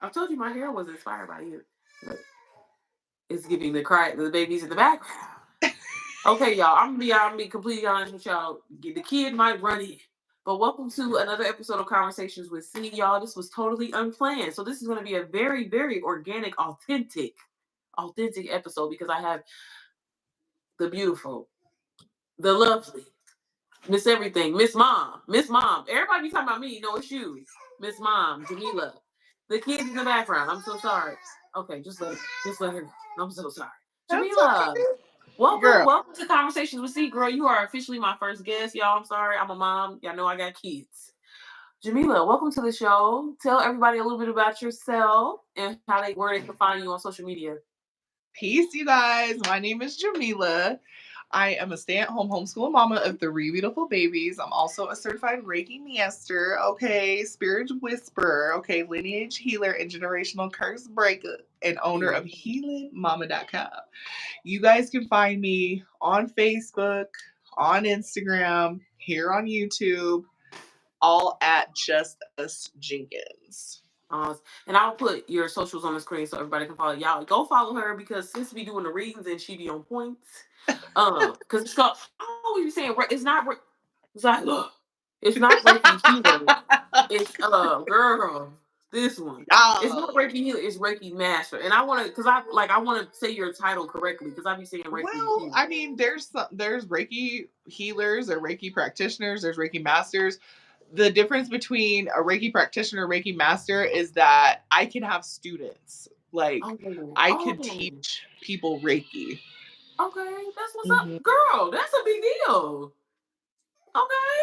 I told you my hair was inspired by you. Look, it's giving the babies in the background. Okay, y'all. I'm gonna be completely honest with y'all. The kid might run in. But welcome to another episode of Conversations with C, y'all. This was totally unplanned. So this is gonna be a very, very organic, authentic episode because I have the beautiful, the lovely, Miss Everything, Miss Mom, Miss Mom. Everybody be talking about me, no, it's you. Miss Mom, Jamila. The kids in the background. I'm so sorry. Okay, just let her go. I'm so sorry. That's Jamila, okay, girl. welcome to Conversations with C. Girl, you are officially my first guest, y'all. I'm sorry. I'm a mom. Y'all know I got kids. Jamila, welcome to the show. Tell everybody a little bit about yourself and where they can find you on social media. Peace, you guys. My name is Jamila. I am a stay-at-home homeschool mama of 3 beautiful babies. I'm also a certified Reiki master, okay, spirit whisperer, okay, lineage healer, and generational curse breaker, and owner of healingmama.com. You guys can find me on Facebook, on Instagram, here on YouTube, all at Just Us Jenkins. And I'll put your socials on the screen so everybody can follow y'all. Go follow her because since we doing the readings and she be on points. Because it's called. I always be saying it's not. It's like look, it's not Reiki healer. It's girl, this one. It's not Oh, Reiki healer. It's Reiki master. And I want to because I want to say your title correctly because I be saying Reiki well, healer. I mean, there's Reiki healers or Reiki practitioners, there's Reiki masters. The difference between a Reiki practitioner and Reiki master is that I can have students. Like Oh, I could oh, teach people Reiki. okay. That's what's up, Mhm. girl. That's a big deal. Okay,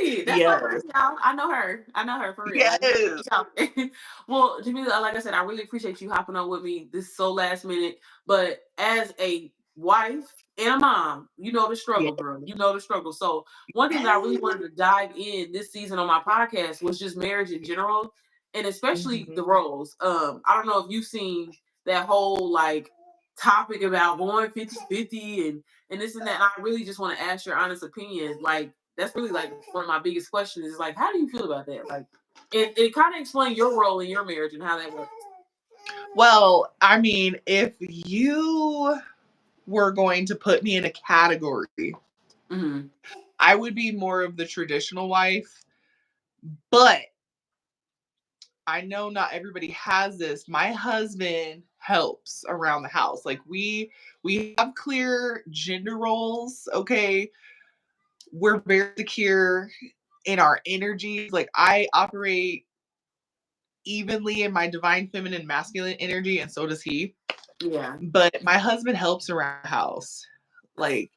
period. That's my Yes. friend, y'all. I know her. I know her for real. I just Yes. well, Jamila, like I said, I really appreciate you hopping on with me. This is so last minute, but as a wife and a mom, you know the Yeah. struggle, girl. You know the struggle. So one thing that I really wanted to dive in this season on my podcast was just marriage in general, and especially Mhm. the roles. I don't know if you've seen that whole like topic about going 50-50 and this and that. And I really just want to ask your honest opinion. Like, that's really like one of my biggest questions is like, how do you feel about that? Like, it kind of explain your role in your marriage and how that works. Well, I mean, if you were going to put me in a category, Mm-hmm. I would be more of the traditional wife, but I know not everybody has this. My husband helps around the house. Like we have clear gender roles, okay? We're very secure in our energies. Like I operate evenly in my divine feminine masculine energy and so does he. Yeah. But my husband helps around the house. Like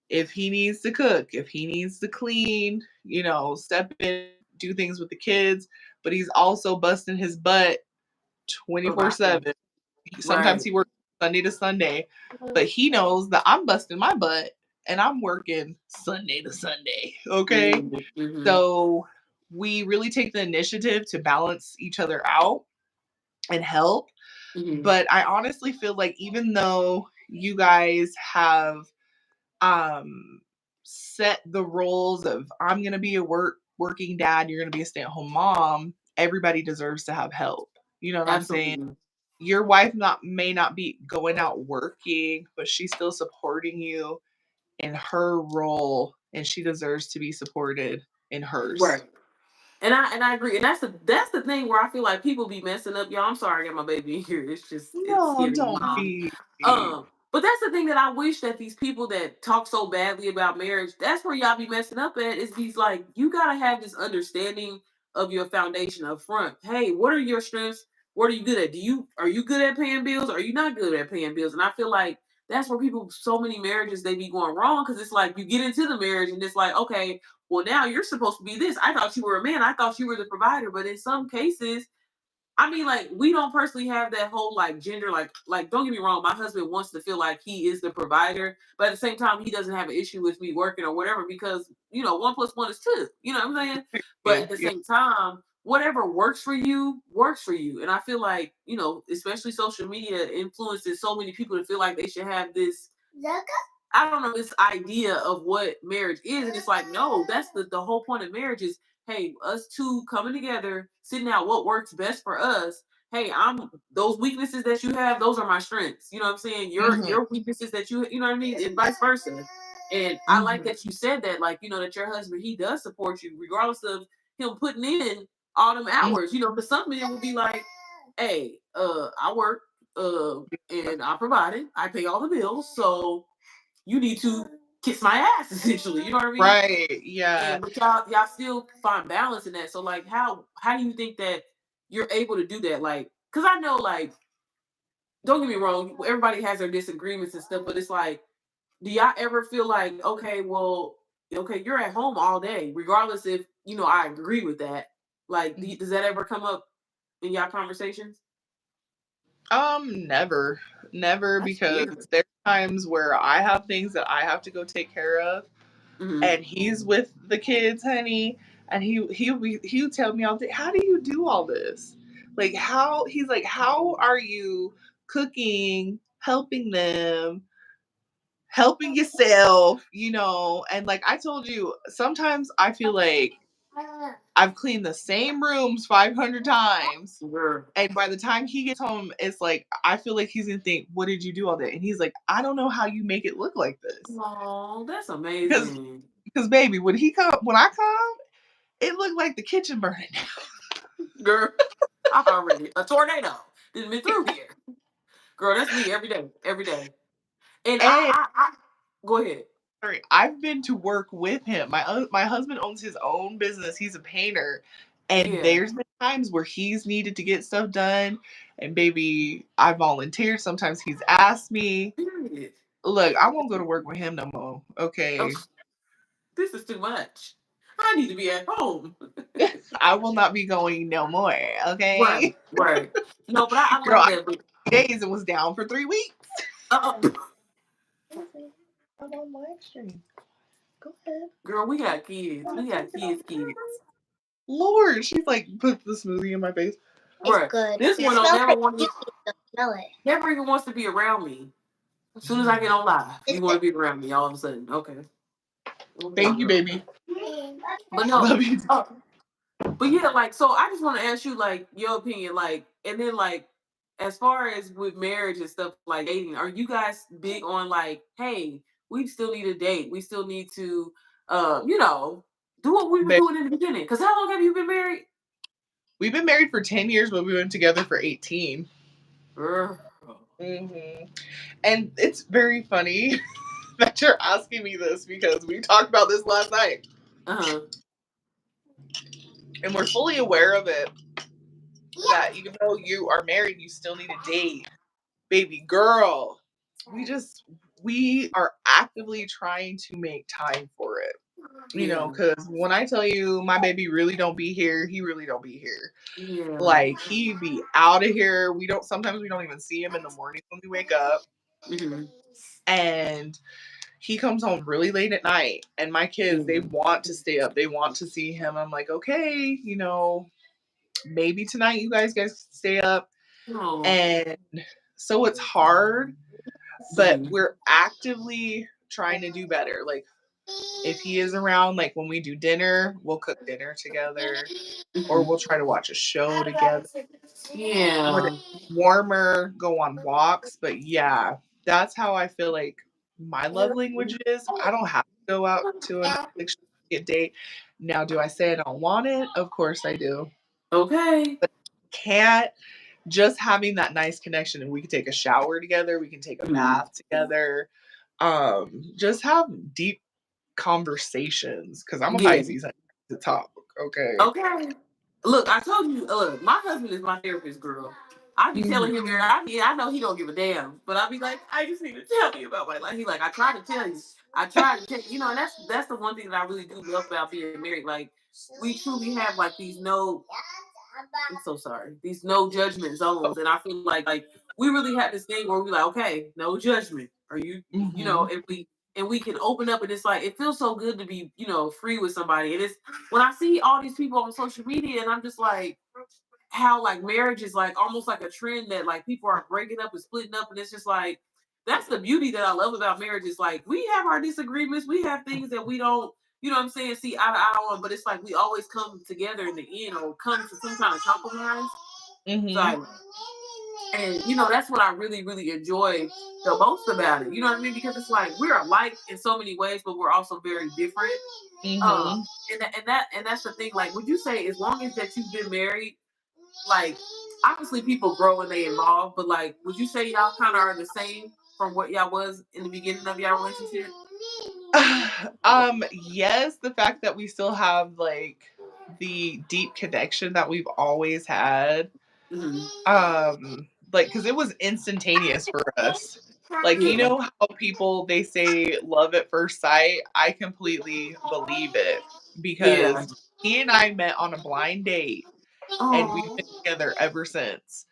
if he needs to cook, if he needs to clean, step in, do things with the kids, but he's also busting his butt Provider. 24/7. Sometimes Right. he works Sunday to Sunday, but he knows that I'm busting my butt and I'm working Sunday to Sunday. Okay. Mm-hmm. So we really take the initiative to balance each other out and help. Mm-hmm. But I honestly feel like even though you guys have um set the roles of I'm gonna be a working dad, you're gonna be a stay-at-home mom, everybody deserves to have help. You know what I'm saying? Absolutely. Your wife not may not be going out working, but she's still supporting you in her role and she deserves to be supported in hers. Right. And I agree. And that's the thing where I feel like people be messing up. Y'all, I'm sorry I got my baby in here. It's No, giving don't mom. be. But that's the thing that I wish that these people that talk so badly about marriage, that's where y'all be messing up at, is these like you gotta have this understanding of your foundation up front. Hey, what are your strengths? What are you good at? Are you good at paying bills? Are you not good at paying bills? And I feel like that's where people so many marriages they be going wrong because it's like you get into the marriage and it's like, okay, well now you're supposed to be this. I thought you were a man. I thought you were the provider. But in some cases, I mean, like, we don't personally have that whole like gender, like, don't get me wrong, my husband wants to feel like he is the provider, but at the same time, he doesn't have an issue with me working or whatever because, 1 plus 1 is 2. You know what I'm saying? But at the Yeah. same time, whatever works for you, works for you. And I feel like, especially social media influences so many people to feel like they should have this I don't know, this idea of what marriage is. And it's like, no, that's the whole point of marriage is, hey, us two coming together, sitting out what works best for us. hey, I'm those weaknesses that you have, those are my strengths. You know what I'm saying? Mhm. Your weaknesses that you know what I mean, and vice versa. And I like Mhm. that you said that, like, you know, that your husband, he does support you, regardless of him putting in all them Mhm. hours. You know, but some men will be like, hey, I work, and I provided, I pay all the bills, so you need to kiss my ass, essentially. You know what I mean? Right. Yeah. And but y'all still find balance in that. So like, how do you think that you're able to do that? Like, because I know, like, don't get me wrong, everybody has their disagreements and stuff, but it's like, do y'all ever feel like, okay, well, okay, you're at home all day, regardless if you know I agree with that. Like, Mhm. does that ever come up in y'all conversations? Never. Never, That's because weird. there's times where I have things that I have to go take care of, Hmm. and he's with the kids, honey, and he'll tell me all day, how do you do all this? Like, how he's like, how are you cooking, helping them, helping yourself, and like I told you, sometimes I feel like I've cleaned the same rooms 500 times. Girl. And by the time he gets home, it's like, I feel like he's gonna think, what did you do all day? And he's like, I don't know how you make it look like this. Oh, that's Because amazing. because baby, when I come, it looked like the kitchen burning. Girl, I already a tornado didn't been through here. Girl, that's me every day, every day. And And I go ahead. sorry, I've been to work with him. My husband owns his own business. He's a painter, and Yeah. there's been times where he's needed to get stuff done, and baby, I volunteered. Sometimes he's asked me. Period. Look, I won't go to work with him no more. Oh, Okay, this is too much. I need to be at home. I will not be going no more. Right, Okay, right. No, but I girl, love I that. But days and was down for 3 weeks. uh, I'm on live stream. Go ahead. girl, we got kids. We got kids. Lord, she's like, put the smoothie in my face. It's Right. good. This It one don't smells never like want to, juicy, so smell it. never even wants to be around me. As soon as I get on live, you Is want to it? be around me all of a sudden. Okay. Okay, Thank you, girl. baby. But no. Love you. Uh, but yeah, like, so I just want to ask you, like, your opinion, like, and then, like, as far as with marriage and stuff, like dating, are you guys big on, like, hey, we still need a date, we still need to, you know, do what we were Babe, doing in the beginning? Because how long have you been married? we've been married for 10 years, but we were together for 18. Girl. Hmm. And it's very funny that you're asking me this because we talked about this last night. Uh-huh. And we're fully aware of it that even though you are married, you still need a date. Baby girl, we are actively trying to make time for it. Yeah. Because when I tell you my baby really don't be here, he really don't be here. Yeah. Like he be out of here. Sometimes we don't even see him in the morning when we wake up. Mm-hmm. And he comes home really late at night. And my kids, they Yeah. want to stay up. They want to see him. I'm like, okay, maybe tonight you guys stay up. Oh. And so it's hard, but Mm-hmm. we're actively trying to do better. Like if he is around, like when we do dinner, we'll cook dinner together or Mm-hmm. we'll try to watch a show together. When Yeah. it's warmer, go on walks. But yeah, that's how I feel like my love language is. I don't have to go out to an extravagant date. Now, do I say I don't want it? Of course I do. Okay. Can't just having that nice connection and we can take a shower together, we can take a Mhm. bath together. Just have deep conversations because I'm a Yeah. Pisces to talk. Okay. Okay. Look, I told you. Look, my husband is my therapist, girl. I be Mhm. telling him, girl. I know he don't give a damn, but I be like, I just need to tell you about my life. He like, I try to tell you. I try to tell you. You know, and that's the one thing that I really do love about being married. Like, we truly have like these no. I'm so sorry. These no judgment zones, and I feel like we really have this thing where we like, okay, no judgment. Are you, you know, Mhm. and we can open up, and it's like it feels so good to be, you know, free with somebody. And it's when I see all these people on social media, and I'm just like, how like marriage is like almost like a trend that like people are breaking up and splitting up, and it's just like that's the beauty that I love about marriage. Is like we have our disagreements, we have things that we don't, you know what I'm saying, see eye to eye on, but it's like we always come together in the end or come to some kind of compromise. Mhm. So, and that's what I really, really enjoy the most about it. You know what I mean? Because it's like we're alike in so many ways, but we're also very different. Um, Mhm. and that's the thing. Like, would you say as long as that you've been married, like obviously people grow and they evolve, but like, would you say y'all kind of are the same from what y'all was in the beginning of y'all relationship? Yes, the fact that we still have like the deep connection that we've always had. Hmm. Like, cause it was instantaneous for us. Like, you Yeah. know how people they say love at first sight? I completely believe it Yeah. because he and I met on a blind date and we've Oh. been together ever since.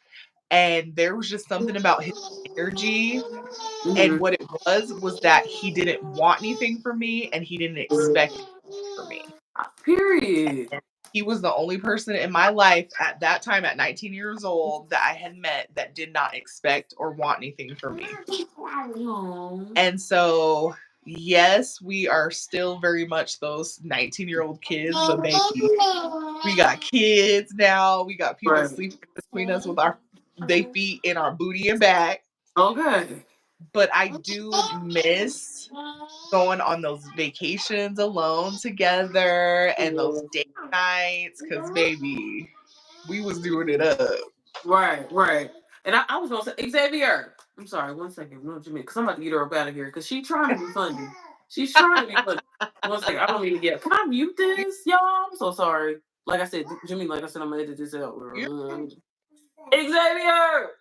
And there was just something about his energy. And Hmm. what it was that he didn't want anything from me and he didn't expect anything from me. Period. And he was the only person in my life at that time, at 19 years old, that I had met that did not expect or want anything from me. Aw. And so, yes, we are still very much those 19-year-old kids, but baby, we got kids now. We got people Right. sleeping between us with our they feet in our booty and back. Okay. But I do miss going on those vacations alone together and those Yeah. date nights because baby, we was doing it up. Right, right. And I was gonna say Xavier. I'm sorry, one second. What you mean? Because I'm about to get her up out of here because she's trying to be funny. She's trying to be funny. One second. I don't even get. Can I mute You- this, y'all? I'm so sorry. Like I said, Jimmy. Like I said, I'm gonna edit this out. you- Xavier.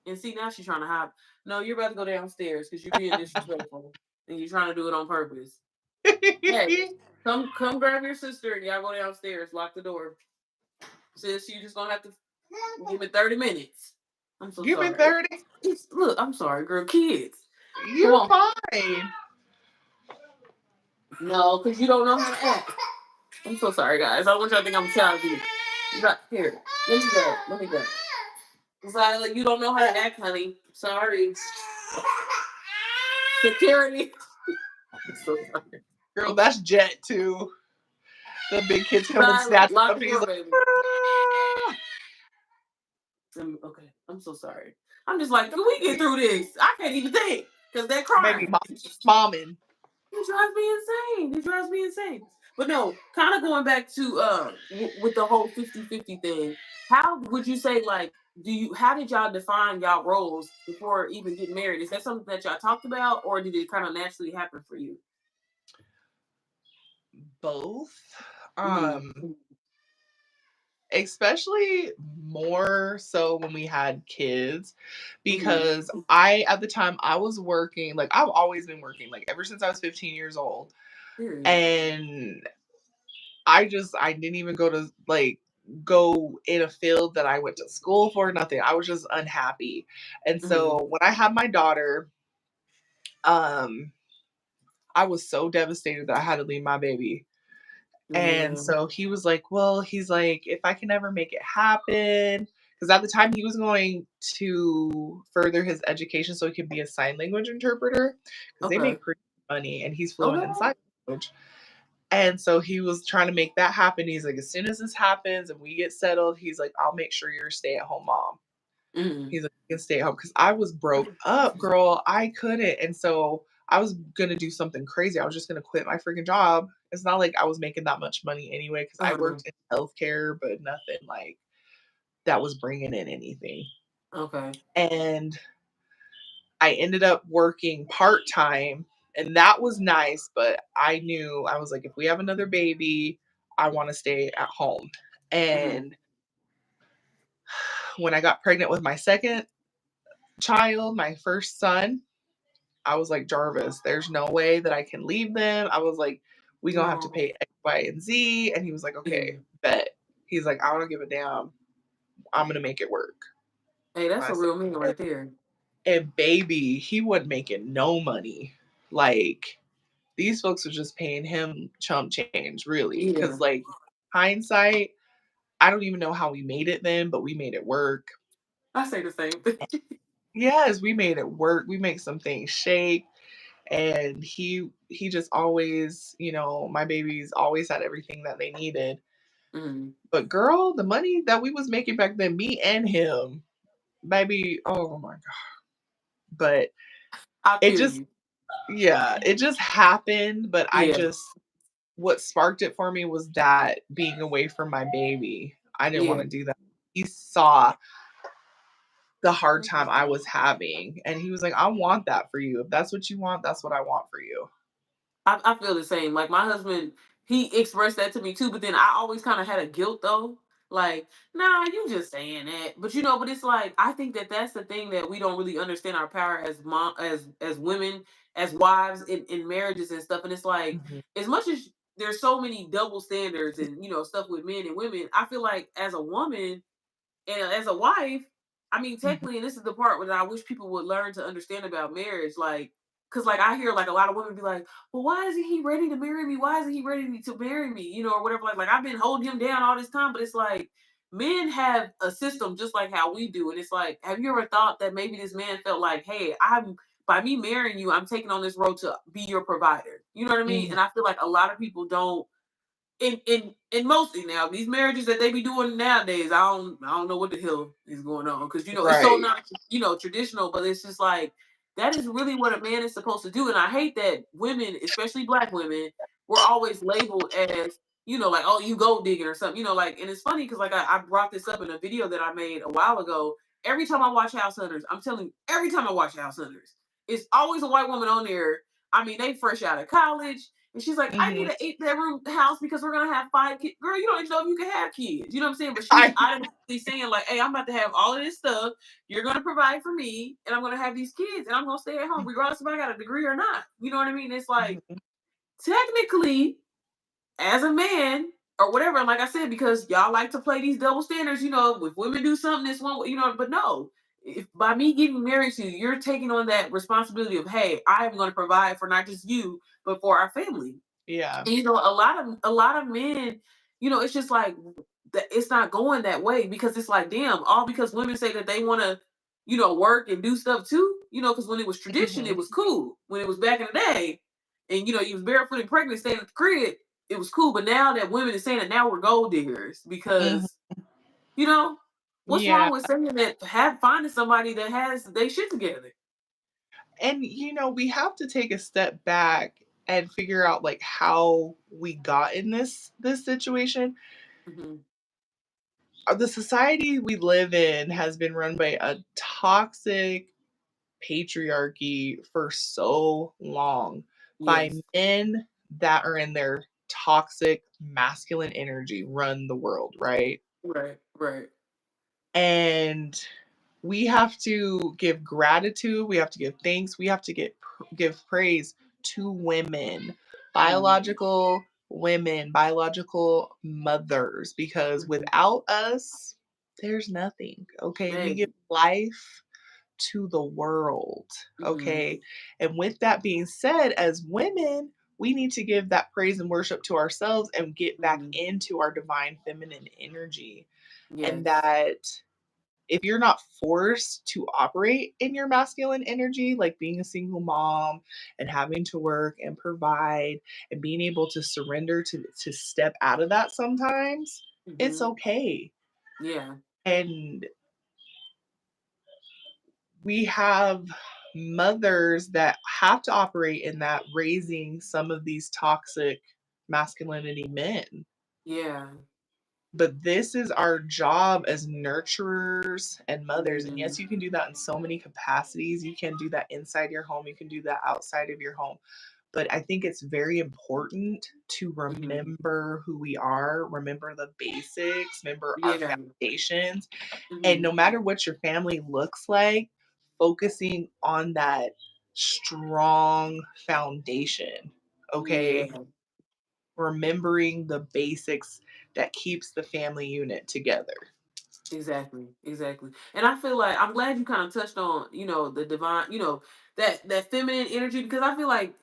And see now she's trying to hide. No, you're about to go downstairs because you're being disrespectful and you're trying to do it on purpose. Hey, come grab your sister and y'all go downstairs. Lock the door. Sis, you just gonna have to give me 30 minutes. I'm so Give me sorry. 30. Look, I'm sorry, girl. Kids. Come You're on. fine. No, because you don't know how to act. I'm so sorry, guys. I don't want y'all to think I'm childish. You got here. Let me go. Let me go. Zyla, you don't know how to act, honey. Sorry. Security. I'm so sorry. Girl, that's Jet too. The big kids come and Zyla, snatch him lock up the and he's door, like, baby. "Ah." Okay, I'm so sorry. I'm just like, can we get through this? I can't even think because they're crying. Baby mom's just momming. It drives me insane. It drives me insane. But no, kind of going back to with the whole 50-50 thing, how would you say like how did y'all define y'all roles before even getting married? Is that something that y'all talked about or did it kind of naturally happen for you? Both. Um, Mm-hmm. Especially more so when we had kids Mm-hmm. because I at the time I was working, like I've always been working, like ever since I was 15 years old. Period. And I didn't even go in a field that I went to school for, nothing. I was just unhappy. And Mm-hmm. so when I had my daughter, um I was so devastated that I had to leave my baby. And Yeah. so he was like, well, he's like, if I can ever make it happen, because at the time he was going to further his education so he could be a sign language interpreter because they Okay. make pretty good money and he's fluent in Okay. sign language. And so he was trying to make that happen. He's like, as soon as this happens and we get settled, he's like, I'll make sure you're a stay at home mom. Mm-hmm. He's like, "You can stay at home," because I was broke up, girl. I couldn't, and so I was gonna do something crazy. I was just gonna quit my freaking job. It's not like I was making that much money anyway, because I Uh-huh. worked in healthcare, but nothing like that was bringing in anything. Okay. And I ended up working part time, and that was nice. But I knew I was like, if we have another baby, I want to stay at home. Mm-hmm. And when I got pregnant with my second child, my first son, I was like, Jarvis, there's no way that I can leave them. I was like, we gonna have to No. pay X, Y, and Z. And he was like, Yeah. okay, bet. He's like, I don't give a damn. I'm gonna make it work. Hey, And that's I a said, real man right there. and baby, he wasn't making no money. Like these folks were just paying him chump change, really. Yeah. Cause like hindsight, I don't even know how we made it then, but we made it work. I say the same thing. Yes, we made it work. We make some things shake. And he just always, my babies always had everything that they needed. Mhm. But girl, the money that we was making back then, me and him, baby, oh my god. But I it feel just you. yeah, it just happened, but I Yeah. just what sparked it for me was that being away from my baby. I didn't Yeah. wanna do that. He saw the hard time Mhm. I was having, and he was like, "I want that for you. If that's what you want, that's what I want for you." I feel the same. Like my husband, he expressed that to me too, but then I always kind of had a guilt though. Like, nah, you just saying that. But but it's like I think that that's the thing that we don't really understand our power as mom, as women, as wives in marriages and stuff. And it's like Mhm, as much as there's so many double standards and stuff with men and women, I feel like as a woman and as a wife, I mean, mhm, technically, and this is the part where I wish people would learn to understand about marriage, like, because like I hear like a lot of women be like, "Well, why isn't he ready to marry me? Why isn't he ready to marry me? Or whatever." Like I've been holding him down all this time, but it's like men have a system just like how we do, and it's like, have you ever thought that maybe this man felt like, "Hey, I'm by me marrying you, I'm taking on this road to be your provider." You know what I mean? mhm. And I feel like a lot of people don't in mostly now these marriages that they be doing nowadays, I don't know what the hell is going on because it's so Right. not traditional, but it's just like that is really what a man is supposed to do. And I hate that women, especially black women, were always labeled as like, oh, you gold digging or something, like. And it's funny because like I brought this up in a video that I made a while ago. Every time I watch House Hunters, I'm telling you, every time I watch House Hunters, it's always a white woman on there. I mean, they fresh out of college and she's like, I need Mhm. an 8 bedroom house because we're gonna have 5 kids. Girl, you don't even know if you can have kids. You know what I'm saying? But she's I automatically saying, like, hey, I'm about to have all of this stuff. You're gonna provide for me, and I'm gonna have these kids, and I'm gonna stay at home, regardless if I got a degree or not. You know what I mean? It's like Mhm, technically as a man or whatever, like I said, because y'all like to play these double standards, if women do something, this one, but no. If by me getting married to you, you're taking on that responsibility of, hey, I am going to provide for not just you, but for our family. yeah. And, a lot of men, it's just like that. It's not going that way because it's like, damn, all because women say that they want to, work and do stuff too. Because when it was tradition, it Mhm, was cool. When it was back in the day, and you was barefoot and pregnant, staying at the crib, it was cool. But now that women are saying that now we're gold diggers mhm. because you know what's Yeah, wrong with saying that have finding somebody that has they shit together. and, we have to take a step back and figure out, like, how we got in this situation. Hmm. The society we live in has been run by a toxic patriarchy for so long by Yes. men that are in their toxic masculine energy run the world, right? Right. Right. And we have to give gratitude, we have to give thanks, we have to give praise to women, Hmm. biological women, biological mothers, because Hmm. without us, there's nothing. Okay, we give Hey. life to the world. Hmm. Okay, and with that being said, as women, we need to give that praise and worship to ourselves and get back Hmm. into our divine feminine energy. And Yes. that if you're not forced to operate in your masculine energy, like being a single mom and having to work and provide and being able to surrender to step out of that sometimes, it's Hmm. okay. Yeah. And we have mothers that have to operate in that raising some of these toxic masculinity men. Yeah. But this is our job as nurturers and mothers. And Hmm. yes, you can do that in so many capacities. You can do that inside your home, you can do that outside of your home. But I think it's very important to Hmm. remember who we are, remember the basics, remember our Yeah. foundations. And no Hmm. matter what your family looks like, focusing on that strong foundation. Okay. Yeah. Remembering the basics that keeps the family unit together. Exactly. Exactly. And I feel like I'm glad you kind of touched on, the divine, that feminine energy because I feel like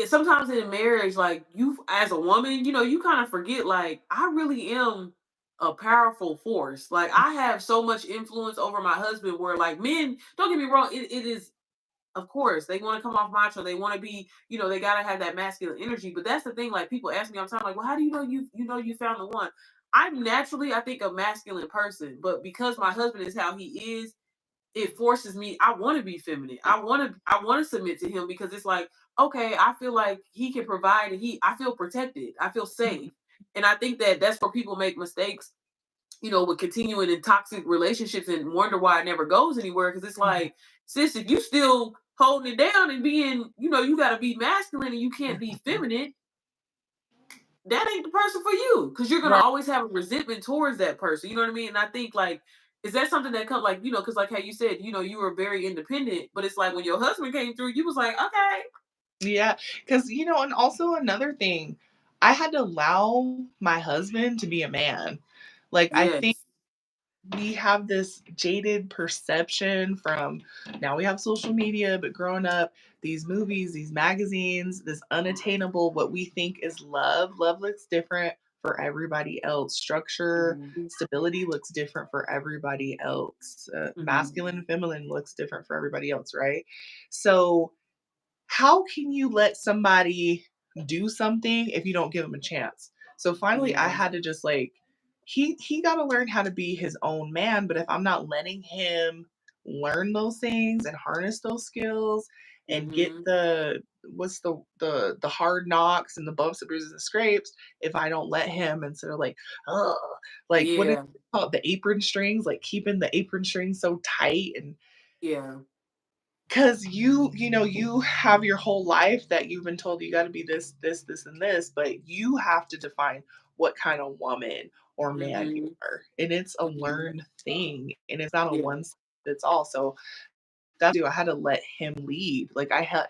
sometimes in marriage, like you as a woman, you kind of forget like I really am a powerful force. Like I have so much influence over my husband where like men, don't get me wrong, it is Of course, they want to come off macho. They want to be, they gotta have that masculine energy. But that's the thing. Like people ask me all the time, like, well, how do you know you found the one? I'm naturally, I think, a masculine person, but because my husband is how he is, it forces me. I want to be feminine. I want to submit to him because it's like, okay, I feel like he can provide, and I feel protected. I feel Mhm. safe, and I think that that's where people make mistakes, with continuing in toxic relationships and wonder why it never goes anywhere. Because it's Mhm. like, sis, if you still holding it down and being, you got to be masculine and you can't be Mhm. feminine, that ain't the person for you. Because you're gonna Right. always have a resentment towards that person. You know what I mean? And I think like, is that something that comes like, because like how you said, you were very independent, but it's like when your husband came through, you was like, okay, Yeah, because and also another thing, I had to allow my husband to be a man. Like, I think yes, we have this jaded perception from now we have social media, but growing up, these movies, these magazines, this unattainable, what we think is love. Love looks different for everybody else. Structure, hmm stability looks different for everybody else. hmm Masculine and feminine looks different for everybody else, right? So, how can you let somebody do something if you don't give them a chance? So finally I yeah, had to just like he got to learn how to be his own man, but if I'm not letting him learn those things and harness those skills and get hmm what's the hard knocks and the bumps and bruises and scrapes, if I don't let him instead of like, oh, like what is yeah, it called, the apron strings, like keeping the apron strings so tight. And yeah, 'cause you have your whole life that you've been told you gotta be this, this, this, and this, but you have to define what kind of woman or man you hmm are, and it's a hmm learned thing, and it's not a yeah. one size fits all. So that's I had to let him lead. Like, I had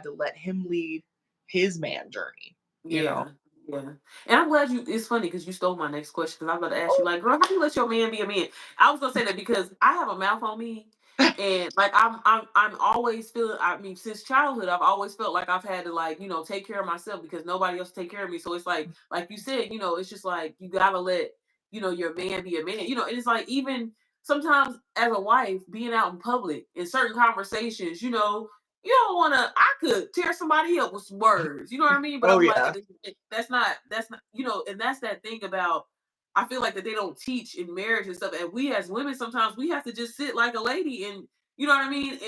to let him lead his man journey, you know? Yeah, yeah. And I'm glad it's funny because you stole my next question because I'm about to ask you, Oh. like, girl, how do you let your man be a man? I was gonna say that because I have a mouth on me, and like I'm always feeling. I mean, since childhood, I've always felt like I've had to like take care of myself because nobody else take care of me. So it's like you said, it's just like you gotta let your man be a man. And it's like even sometimes as a wife being out in public in certain conversations, you don't want to. I could tear somebody up with some words. You know what I mean? But Oh, I'm like, yeah. that's not. And that's that thing about. I feel like that they don't teach in marriage and stuff. And we as women sometimes we have to just sit like a lady and you know what I mean,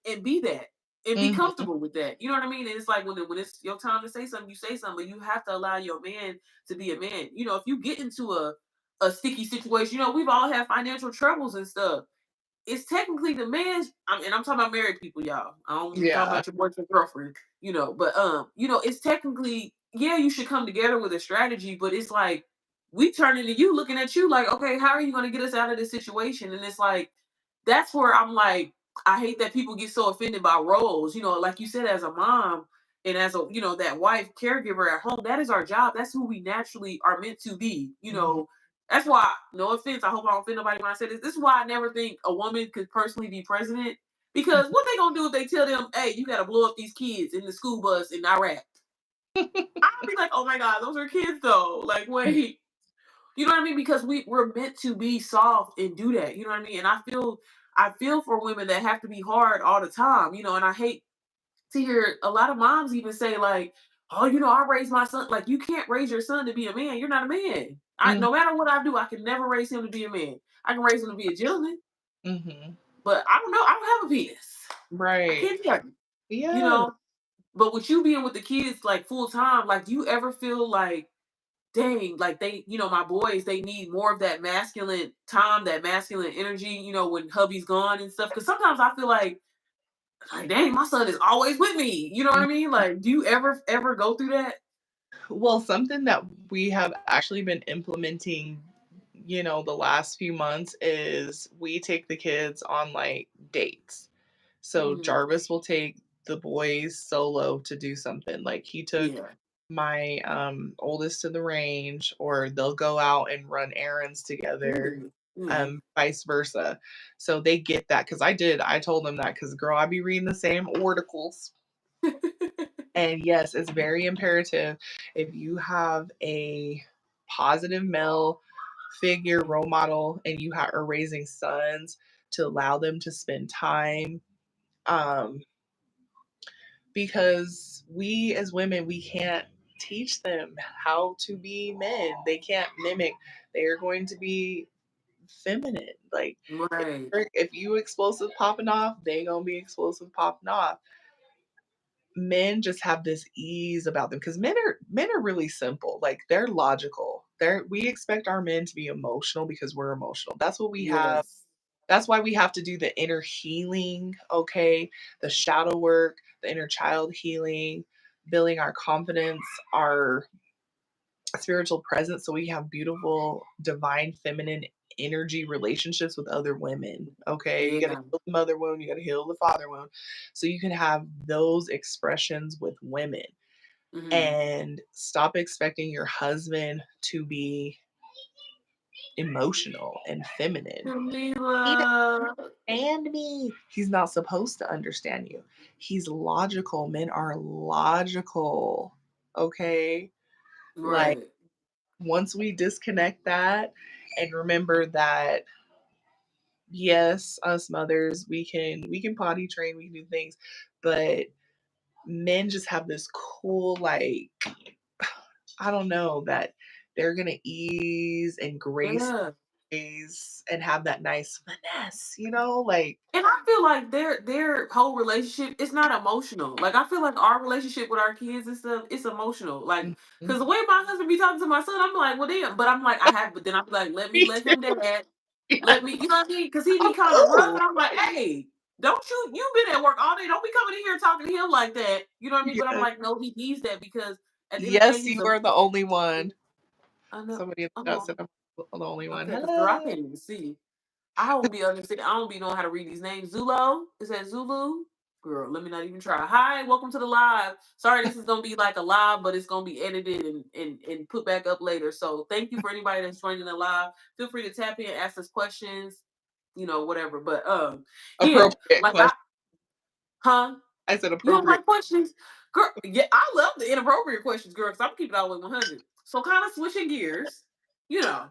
and be that and be Mhm. comfortable with that. You know what I mean? And it's like when it's your time to say something, you say something. But you have to allow your man to be a man. If you get into a sticky situation, we've all had financial troubles and stuff. It's technically the man's. And I'm talking about married people, y'all. I don't talk Yeah. about your boyfriend girlfriend. But it's technically yeah, you should come together with a strategy. But it's like we turning to you, looking at you like, okay, how are you going to get us out of this situation? And it's like that's where I'm like, I hate that people get so offended by roles. Like you said, as a mom and as a that wife caregiver at home, that is our job. That's who we naturally are meant to be. Mhm. That's why, no offense, I hope I don't offend nobody when I say this. This is why I never think a woman could personally be president. Because what they gonna do if they tell them, hey, you gotta blow up these kids in the school bus in Iraq? I'll be like, oh my God, those are kids though. Like, wait. You know what I mean? Because we're meant to be soft and do that. You know what I mean? And I feel for women that have to be hard all the time, and I hate to hear a lot of moms even say like, "Oh, I raised my son." Like, you can't raise your son to be a man. You're not a man. Mhm. No matter what I do, I can never raise him to be a man. I can raise him to be a gentleman, Mhm. but I don't know. I don't have a penis. I Right. can't do that. You Yeah. know. But with you being with the kids like full time, like, do you ever feel like, dang, like my boys, they need more of that masculine time, that masculine energy, when hubby's gone and stuff? Because sometimes I feel like, dang, my son is always with me. You know what I mean? Like, do you ever go through that? Well, something that we have actually been implementing, the last few months is we take the kids on like dates. So Mhm. Jarvis will take the boys solo to do something. Like he took Yeah. my oldest to the range, or they'll go out and run errands together, Mhm. Mhm. vice versa. So they get that because I told them that because girl, I be reading the same articles. And yes, it's very imperative if you have a positive male figure, role model, and you are raising sons to allow them to spend time. Um, because we as women, we can't teach them how to be men. They can't mimic. They are going to be feminine. Like Right. if you explosive popping off, they gonna be explosive popping off. Men just have this ease about them because men are really simple. Like they're logical. We expect our men to be emotional because we're emotional. That's what we have. Yes. That's why we have to do the inner healing, okay? The shadow work, the inner child healing, building our confidence, our spiritual presence so we have beautiful divine feminine energy relationships with other women. Okay, you got to Yeah. heal the mother wound, you got to heal the father wound, so you can have those expressions with women Hmm. and stop expecting your husband to be emotional and feminine. He doesn't Jamila. understand me. He's not supposed to understand you. He's logical. Men are logical. Okay, like Right. once we disconnect that and remember that yes, us mothers, we can potty train, we can do things, but men just have this cool like I don't know that they're gonna ease and grace Yeah. ways and have that nice finesse, like And I feel like their whole relationship is not emotional. Like I feel like our relationship with our kids and stuff, it's emotional. Like mhm. because the way my husband be talking to my son, I'm like, well, damn. But I'm like, but then I'm like, let me Me let too. him dad. Yeah. Let me, you know what I mean? Because he be I'm kind of rough, cool. and I'm like, Like, hey, don't you been at work all day? Don't be coming in here talking to him like that. You know what I mean? But I'm yes. like, no, he needs that because at the end of the day, Yes, you he's a. are the only one. I know. Somebody in I'm the chat on. said I'm the only one. Okay, because girl, I Hello. can't even see. I don't be understanding. I don't be knowing how to read these names. Zulo, is that Zulu? Girl, let me not even try. Hi, welcome to the live. Sorry, this is gonna be like a live, but it's gonna be edited and put back up later. So thank you for anybody that's joining the live. Feel free to tap in, ask us questions, whatever. But yeah, Appropriate like question. huh? I said You don't appropriate. like questions, girl? Yeah, I love the inappropriate questions, girl. Because I'm keeping it all the way 100. So kind of switching gears, you know.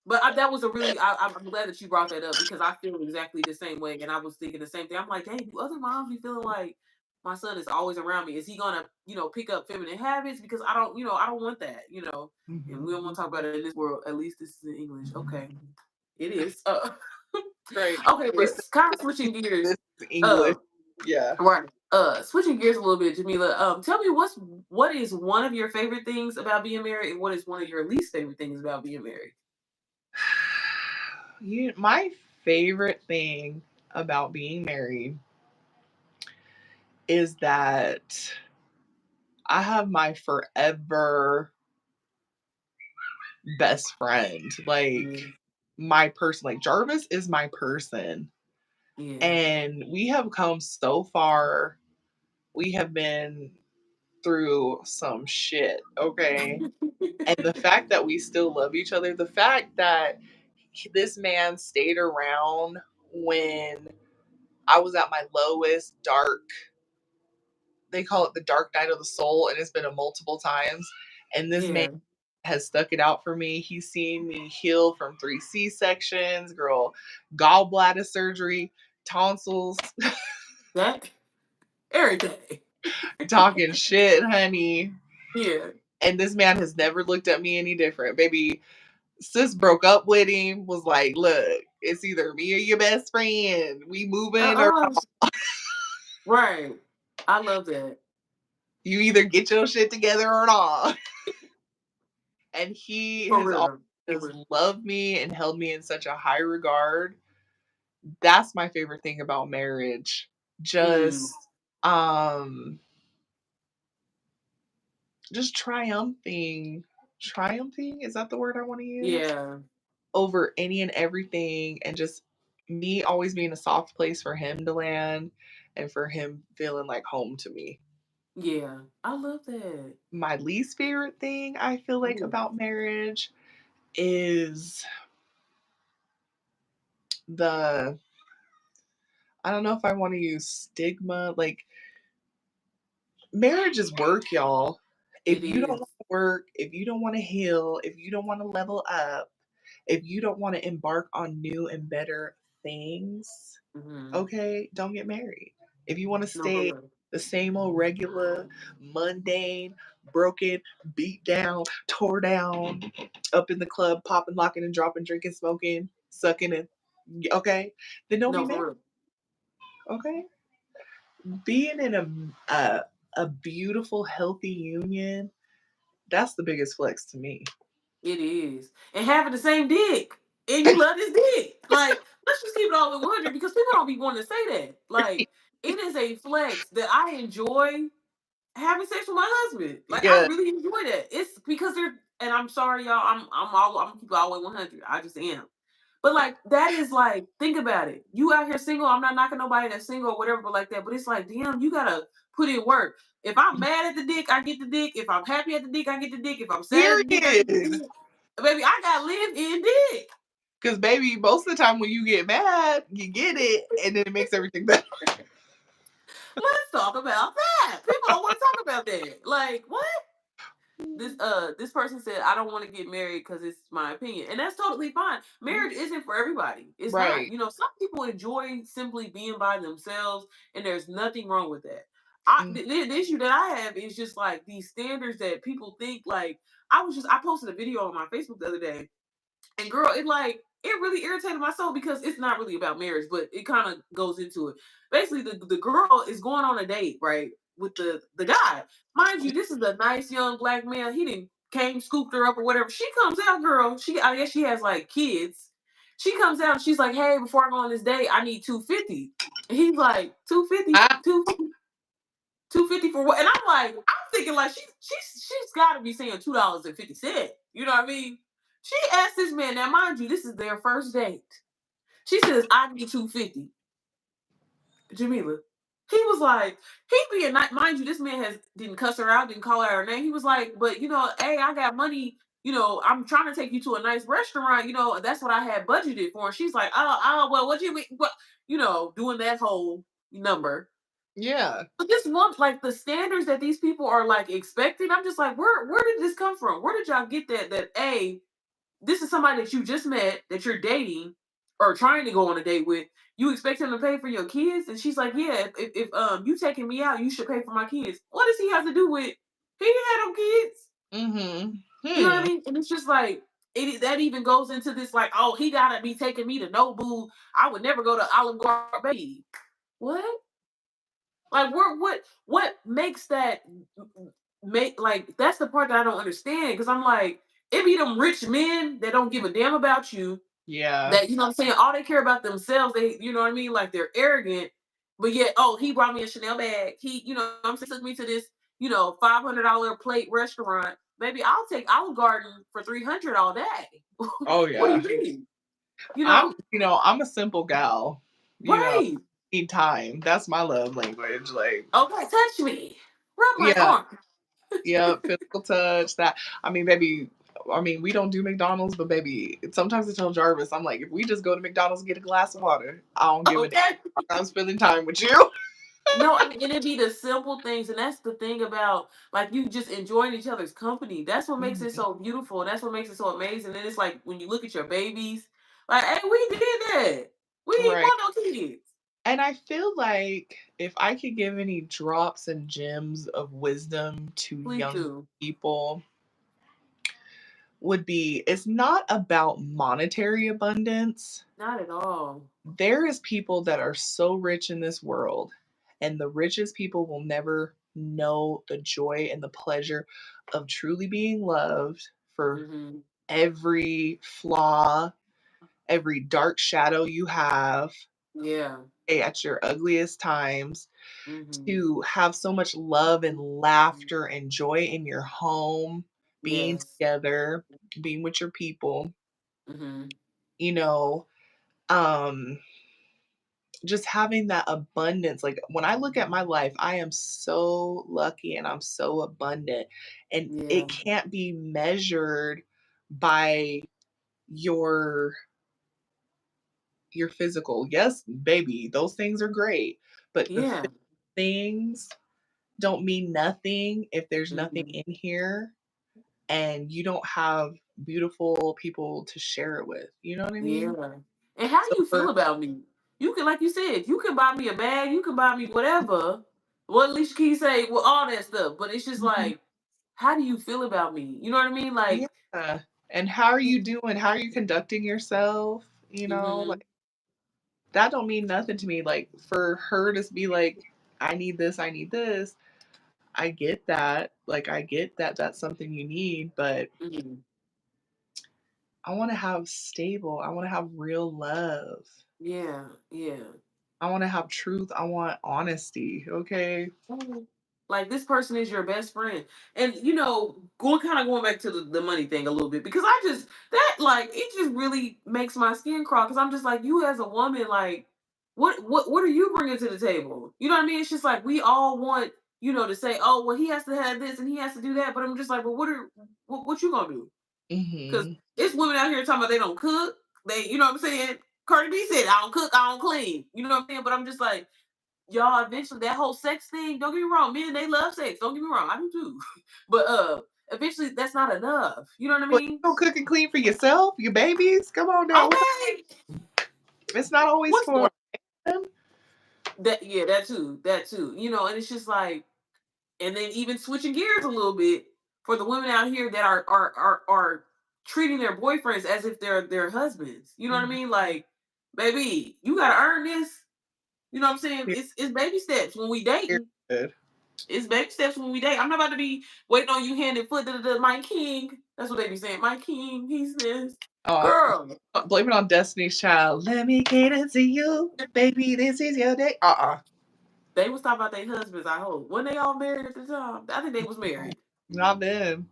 But that was a really. I'm glad that you brought that up because I feel exactly the same way, and I was thinking the same thing. I'm like, dang, do other moms be feeling like my son is always around me? Is he gonna, pick up feminine habits? Because I don't want that, And we Mhm. don't want to talk about it in this world. At least this is in English. Okay, it is. Right. Okay, They but said kind of switching this gears. is English. Um, Yeah. Right. Switching gears a little bit, Jamila. Tell me what is one of your favorite things about being married, and what is one of your least favorite things about being married? My favorite thing about being married is that I have my forever best friend. Like Yeah. my person, like Jarvis is my person. Yeah. And we have come so far. We have been through some shit, okay? And the fact that we still love each other, the fact that this man stayed around when I was at my lowest dark, they call it the dark night of the soul, and it's been a multiple times. And this man Yeah. has stuck it out for me. He's seen me heal from 3 C-sections, girl, gallbladder surgery, tonsils, That every day. talking shit, honey. Yeah. And this man has never looked at me any different. Baby, sis broke up with him, was like, look, it's either me or your best friend. We moving or Uh-uh. Right. I love that. you either get your shit together or not. And he For has real. For always real. loved me and held me in such a high regard. That's my favorite thing about marriage. Mm. Um just triumphing, is that the word I want to use? Yeah. Over any and everything, and just me always being a soft place for him to land and for him feeling like home to me. Yeah. I love that. My least favorite thing I feel like Yeah. about marriage is the I don't know if I want to use stigma. Like, marriage is work, y'all. If It you don't want is. to work, if you don't want to heal, if you don't want to level up, if you don't want to embark on new and better things, Mm-hmm. okay, don't get married. If you want to No, for stay real. The same old regular, mundane, broken, beat down, tore down, up in the club, popping, locking, and dropping, drinking, smoking, sucking, and okay, then don't be No, married. for real. Okay, being in a beautiful, healthy union, that's the biggest flex to me. It is. And having the same dick. And you love this dick. Like, let's just keep it all in 100 because people don't be wanting to say that. Like, it is a flex that I enjoy having sex with my husband. Like, I Yeah, really enjoy that. It's because they're, and I'm sorry, y'all, I'm gonna keep it all the way 100. I just am. But like that is like, think about it. You out here single. I'm not knocking nobody that's single or whatever, but like that. But it's like, damn, you gotta put in work. If I'm mad at the dick, I get the dick. If I'm happy at the dick, I get the dick. If I'm sad at the dick, I get the period. dick. Baby, I got live in dick. Because baby, most of the time when you get mad, you get it, and then it makes everything better. Let's talk about that. People don't want to talk about that. Like, what? This person said I don't want to get married because it's my opinion, and that's totally fine. Marriage isn't for everybody. It's not. Right. You know, some people enjoy simply being by themselves, and there's nothing wrong with that. Mm. The issue that I have is just like these standards that people think. Like, I posted a video on my Facebook the other day, and girl, it really irritated my soul because it's not really about marriage, but it kind of goes into it. Basically, the girl is going on a date, right, with the guy. Mind you, this is a nice young black man. He didn't came, scooped her up or whatever. She comes out, girl. I guess she has like kids. She comes out and she's like, "Hey, before I go on this date, I need 250." And he's like, 250, Ah, 250 for what? And I'm like, I'm thinking like she's got to be saying $2.50. You know what I mean? She asked this man. Now, mind you, this is their first date. She says, "I need 250." Jamila. He was like, he being nice. Mind you, this man didn't cuss her out, didn't call her name. He was like, "But hey, I got money. I'm trying to take you to a nice restaurant. That's what I had budgeted for." And she's like, "Oh, well, what you mean? What?" Doing that whole number. yeah. But this one, like the standards that these people are like expecting, I'm just like, where did this come from? Where did y'all get that? That this is somebody that you just met, that you're dating or trying to go on a date with. You expect him to pay for your kids, and she's like, "Yeah, if you taking me out, you should pay for my kids." What does he have to do with? He didn't have no kids. Mm-hmm. You know what I Hmm. mean? And it's just like that even goes into this like, oh, he gotta be taking me to Nobu. I would never go to Olive Garden. Baby, what? Like, what makes that make like that's the part that I don't understand because I'm like, it be them rich men that don't give a damn about you. Yeah. That what I'm saying, all they care about themselves. They, you know what I mean, like they're arrogant. But yet, oh, he brought me a Chanel bag. He, what I'm saying, took me to this, $500 plate restaurant. Baby, I'll take Olive Garden for 300 all day. Oh What do yeah. you mean? You I'm, know, I'm a simple gal. You know, right? need time. That's my love language. Like, Okay, touch me, rub my yeah, arm. yeah, physical touch. That. I mean, baby. I mean, we don't do McDonald's, but baby, sometimes I tell Jarvis, I'm like, if we just go to McDonald's and get a glass of water, I don't give a damn. Okay. I'm spending time with you. No, I mean, and it be the simple things, and that's the thing about like you just enjoying each other's company. That's what makes it Mhm. so beautiful. That's what makes it so amazing. And it's like when you look at your babies, like, hey, we did that. We didn't Right. want no kids. And I feel like if I could give any drops and gems of wisdom to Please young do. people, would be it's not about monetary abundance. Not at all. There is people that are so rich in this world, and the richest people will never know the joy and the pleasure of truly being loved for Mm-hmm. every flaw, every dark shadow you have Yeah. at your ugliest times, Mm-hmm. to have so much love and laughter and joy in your home, being Yes. together, being with your people, Mm-hmm. you know, um, just having that abundance. Like when I look at my life, I am so lucky and I'm so abundant, and Yeah. it can't be measured by your your physical. Yes, baby, those things are great, but the Yeah. things don't mean nothing if there's nothing Mm-hmm. in here and you don't have beautiful people to share it with. You know what I mean? Yeah. And how So you for feel about me? You can, like you said, you can buy me a bag, you can buy me whatever. What Alicia Keys say with all that stuff, but it's just Mhm. like, how do you feel about me? You know what I mean? Like, Yeah. And how are you doing? How are you conducting yourself? mm-hmm, Like that don't mean nothing to me. Like for her to be like, I need this, I need this. I get that. Like I get that that's something you need, but mm-hmm. I want to have stable. I want to have real love. Yeah, yeah. I want to have truth. I want honesty. Okay. Mhm. Like this person is your best friend, and you know, going back to the money thing a little bit because I just that like it just really makes my skin crawl because I'm just like you as a woman, like what are you bringing to the table? You know what I mean? It's just like we all want to say, oh well, he has to have this and he has to do that, but I'm just like, well, what you gonna do? Because Hmm. it's women out here talking about they don't cook, they what I'm saying. Cardi B said, I don't cook, I don't clean. You know what I'm saying? But I'm just like y'all eventually that whole sex thing, don't get me wrong, men they love sex, don't get me wrong, I do too. But eventually that's not enough. You know what I Well, you mean? don't cook and clean for yourself, your babies. Come on now. Okay. It's not always What's for the them. that yeah, that too. That too. And it's just like and then even switching gears a little bit for the women out here that are treating their boyfriends as if they're their husbands. You know what I Mhm. mean? Like, baby, you gotta earn this. You know what I'm saying? Period. It's baby steps when we dating. Period. It's baby steps when we date. I'm not about to be waiting on you hand and foot. My king. That's what they be saying. My king. He's this Oh, girl. blame it on Destiny's Child. Let me cater to you, baby. This is your day. They was talking about their husbands. I hope when they all married at the time. I think they was married. Not then.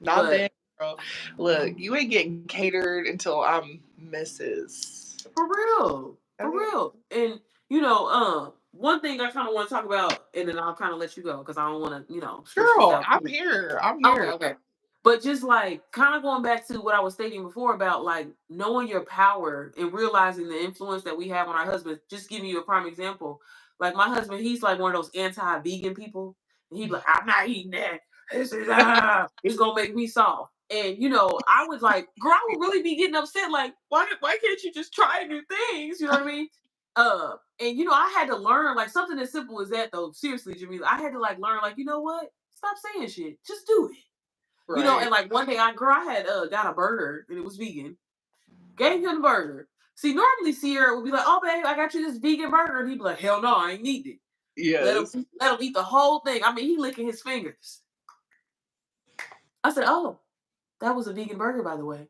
Not then, But girl. Look, you ain't getting catered until I'm Mrs. for real, for Okay. real. And one thing I kind of want to talk about, and then I'll kind of let you go because I don't want to stretch this Girl, out. I'm here. I'm Okay, here. okay. But just like kind of going back to what I was stating before about like knowing your power and realizing the influence that we have on our husbands. Just giving you a prime example. Like my husband, he's like one of those anti-vegan people. And he'd be like, I'm not eating that. This is it's gonna make me soft. And I was like, girl, I would really be getting upset. Like, why can't you just try new things? You know what I mean? And I had to learn like something as simple as that though. Seriously, Jamila, I had to like learn, like, you know what? Stop saying shit. Just do it. Right. And like one day I had got a burger and it was vegan. Gave him the burger. See, normally Sierra would be like, "Oh, babe, I got you this vegan burger," and he'd be like, "Hell no, I ain't need it." Yes. Let him eat the whole thing. I mean, he licking his fingers. I said, "Oh, that was a vegan burger, by the way."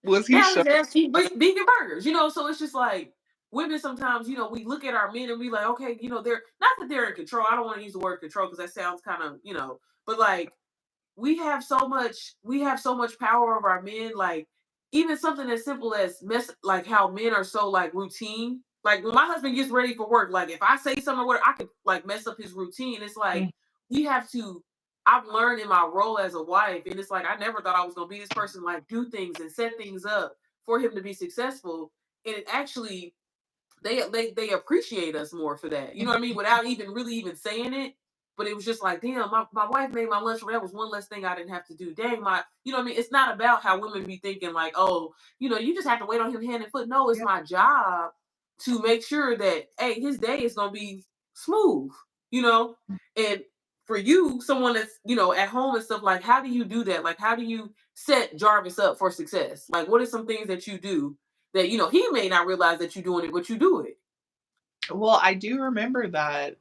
Was he Yeah, I shocked? just asked you vegan burgers. So it's just like women sometimes, we look at our men and we like, okay, they're not that they're in control. I don't want to use the word control because that sounds kind of, but like we have so much power over our men, like even something as simple as like how men are so like routine, like when my husband gets ready for work, like if I say something where I could like mess up his routine, it's like Mm. we have to I've learned in my role as a wife, and it's like I never thought I was going to be this person, like do things and set things up for him to be successful, and it actually they appreciate us more for that. You know what I mean? Without even really even saying it. But it was just like, damn, my wife made my lunch. That was one less thing I didn't have to do. Dang, you know what I mean? It's not about how women be thinking like, oh, you just have to wait on him hand and foot. No, it's Yeah. my job to make sure that, hey, his day is going to be smooth, you know? And for you, someone that's, at home and stuff, like, how do you do that? Like, how do you set Jarvis up for success? Like, what are some things that you do that he may not realize that you're doing it, but you do it. Well, I do remember that,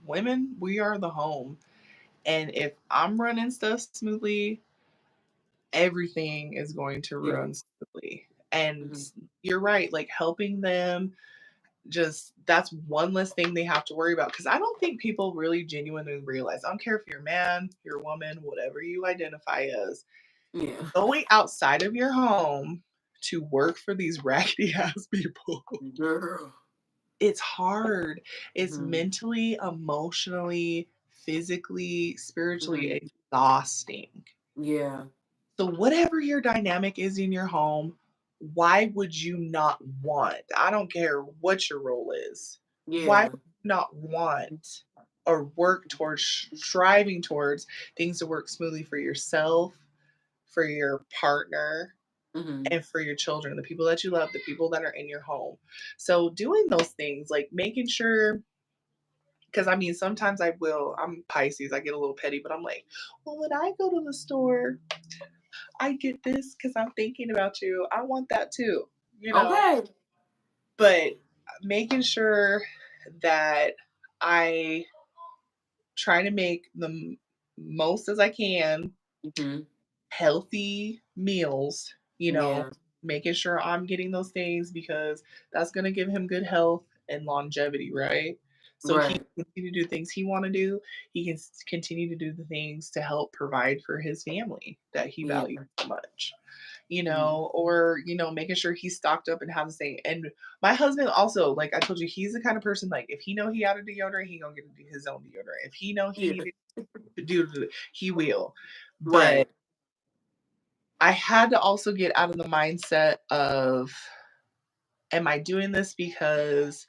women, we are the home. And if I'm running stuff smoothly, everything is going to Yeah. run smoothly. And Hmm. you're right, like helping them, just that's one less thing they have to worry about. Because I don't think people really genuinely realize, I don't care if you're a man, you're a woman, whatever you identify as, Yeah. going outside of your home to work for these raggedy ass people, Girl. it's hard. It's Hmm. mentally, emotionally, physically, spiritually Hmm. exhausting. Yeah. So, whatever your dynamic is in your home, why would you not want? I don't care what your role is. Why would Yeah. you not want or work towards striving towards things to work smoothly for yourself, for your partner, Hmm. and for your children, the people that you love, the people that are in your home? So, doing those things, like making sure, Because I mean, sometimes I will. I'm Pisces. I get a little petty, but I'm like, well, when I go to the store, I get this because I'm thinking about you. I want that too, you know. Okay. But making sure that I try to make the most as I can Hmm. healthy meals, Yeah. making sure I'm getting those things because that's going to give him good health and longevity, right? So he Right. can continue to do things he want to do. He can continue to do the things to help provide for his family that he Yeah. values so much. Mm. Or making sure he's stocked up and have the same. And my husband also, like I told you, he's the kind of person like if he know he out of deodorant, he gonna get his own deodorant. If he know he Yeah. needed to do it, he will. But Right. I had to also get out of the mindset of, am I doing this because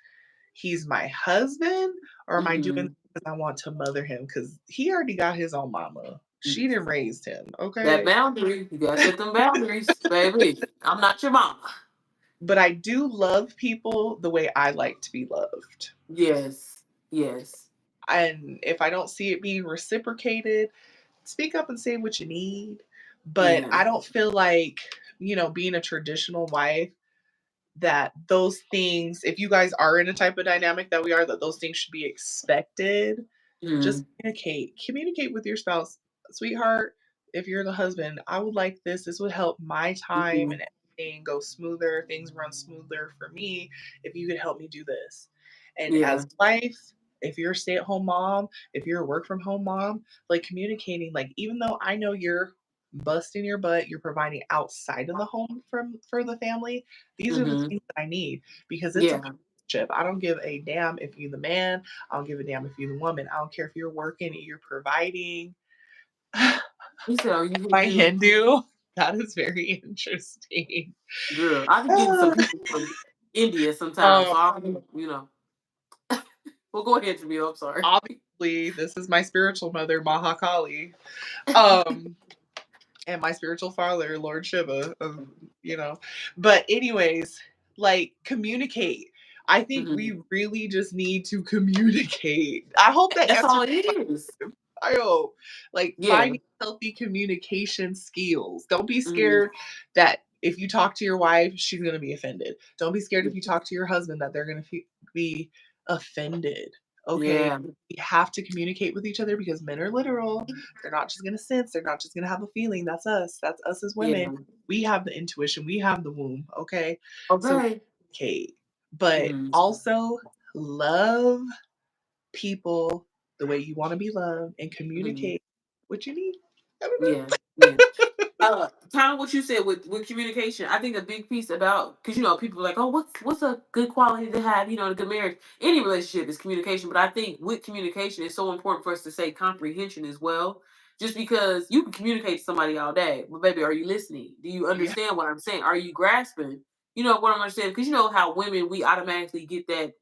he's my husband, or am I doing Hmm. this because I want to mother him? Because he already got his own mama. She didn't raise him, That okay? boundary, you gotta set them boundaries, baby. I'm not your mama. But I do love people the way I like to be loved. Yes. Yes. And if I don't see it being reciprocated, speak up and say what you need. But Yeah. I don't feel like, being a traditional wife, that those things, if you guys are in a type of dynamic that we are, that those things should be expected. Just Mm. communicate with your spouse. Sweetheart, if you're the husband, I would like this. This would help my time Hmm. and everything go smoother, things run smoother for me if you could help me do this. And Yeah. as a wife, if you're a stay-at-home mom, if you're a work from home mom, like communicating, like even though I know you're busting your butt, you're providing outside of the home for the family, these are the Hmm. things that I need because it's a Yeah. partnership. I don't give a damn if you're the man. I don't give a damn if you're the woman. I don't care if you're working and you're providing. He said, "Are you My Hindu?" Hindu, that is very interesting. Girl, I be getting some people from India sometimes, um, so I. Well, go ahead, Jamil. I'm sorry. obviously, this is my spiritual mother, Mahakali, um, and my spiritual father, Lord Shiva. You know, but anyways, like communicate. I think Mhm. we really just need to communicate. I hope that That's answers. all it is. I hope. Like Yeah. finding healthy communication skills. Don't be Mhm. scared that if you talk to your wife, she's going to be offended. Don't be scared if you talk to your husband that they're going to be offended. Okay. Yeah. We have to communicate with each other because men are literal. They're not just going to sense. They're not just going to have a feeling. That's us. That's us as women. Yeah. We have the intuition. We have the womb. Okay. So Okay. communicate. But Mhm. also love people the way you want to be loved and Mhm. communicate what you need. I don't Yeah. know. Yeah. Kind of what you said with communication. I think a big piece about because people are like, oh, what's a good quality to have, in a good marriage. Any relationship is communication, but I think with communication, it's so important for us to say comprehension as well. Just because you can communicate to somebody all day, but baby, are you listening? Do you Yeah. understand what I'm saying? Are you grasping? What I'm understanding? Because you know how women we automatically get that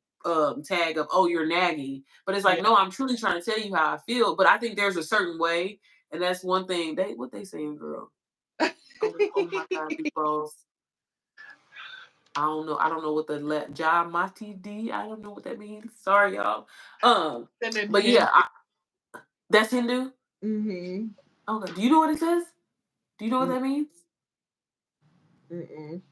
tag of oh you're nagging, but it's like Yeah. no, I'm truly trying to tell you how I feel. But I think there's a certain way, and that's one thing what they saying, girl. Oh my God, big balls. I don't know. I don't know what the Jamati D. I don't know what that means. Sorry, y'all. Um, And then but yeah, him. that's Hindu. Mm-hmm. Okay. Do you know what it says? Do you know what Mm, that means? mm-mm.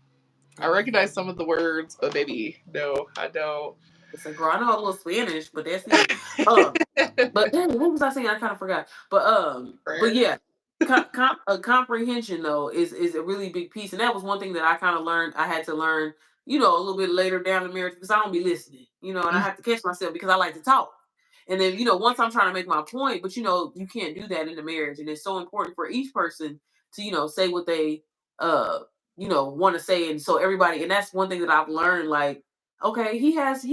I Okay. recognize some of the words, but baby, no, I don't. It's like, girl, I know a little Spanish, but that's it. But dang, what was I saying? I kind of forgot. But Prayer. yeah, comprehension though is a really big piece, and that was one thing that I kind of learned. I had to learn, a little bit later down the marriage because I don't be listening, and I Mm, have to catch myself because I like to talk. And then once I'm trying to make my point, but you can't do that in the marriage, and it's so important for each person to say what they uh want to say, and so everybody, and that's one thing that I've learned. Like, okay, he has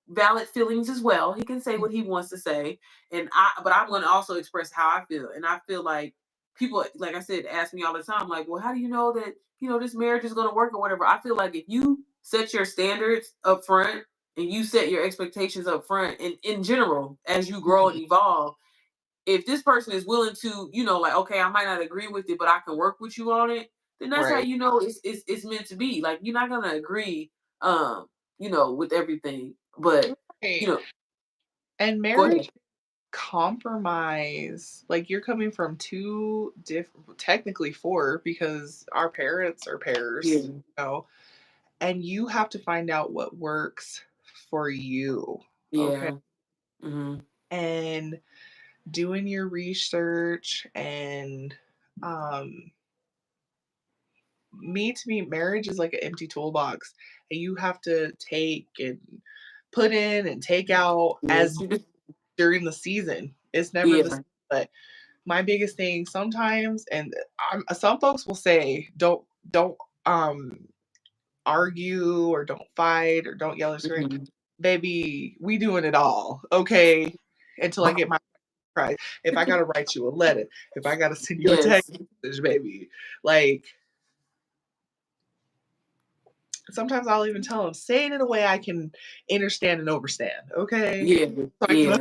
valid feelings as well. He can say what he wants to say, but I'm going to also express how I feel, and I feel like people, like I said, ask me all the time, like, well, how do you know that this marriage is going to work or whatever? I feel like if you set your standards up front and you set your expectations up front, and in general, as you grow and mhm. evolve, if this person is willing to, like, okay, I might not agree with it, but I can work with you on it, then that's how Right. it's meant to be. Like, you're not gonna agree, with everything, but you Right. know, And Go ahead. marriage compromise. Like you're coming from two different, technically four, because our parents are Yeah. pairs, and you have to find out what works for you. Okay. Yeah. Mhm. And doing your research and um to me, marriage is like an empty toolbox, and you have to take and put in and take out Yes, as you do. during the season. It's never the same. Yeah. But my biggest thing sometimes, and some folks will say, don't um argue or don't fight or don't yell or scream. Mhm. Baby, we doing it all, okay? Until I get my prize. If I gotta write you a letter, if I gotta send you a text Yes. message, baby, like sometimes I'll even tell them, say it in a way I can understand and overstand, okay? Yeah. So I can Yeah.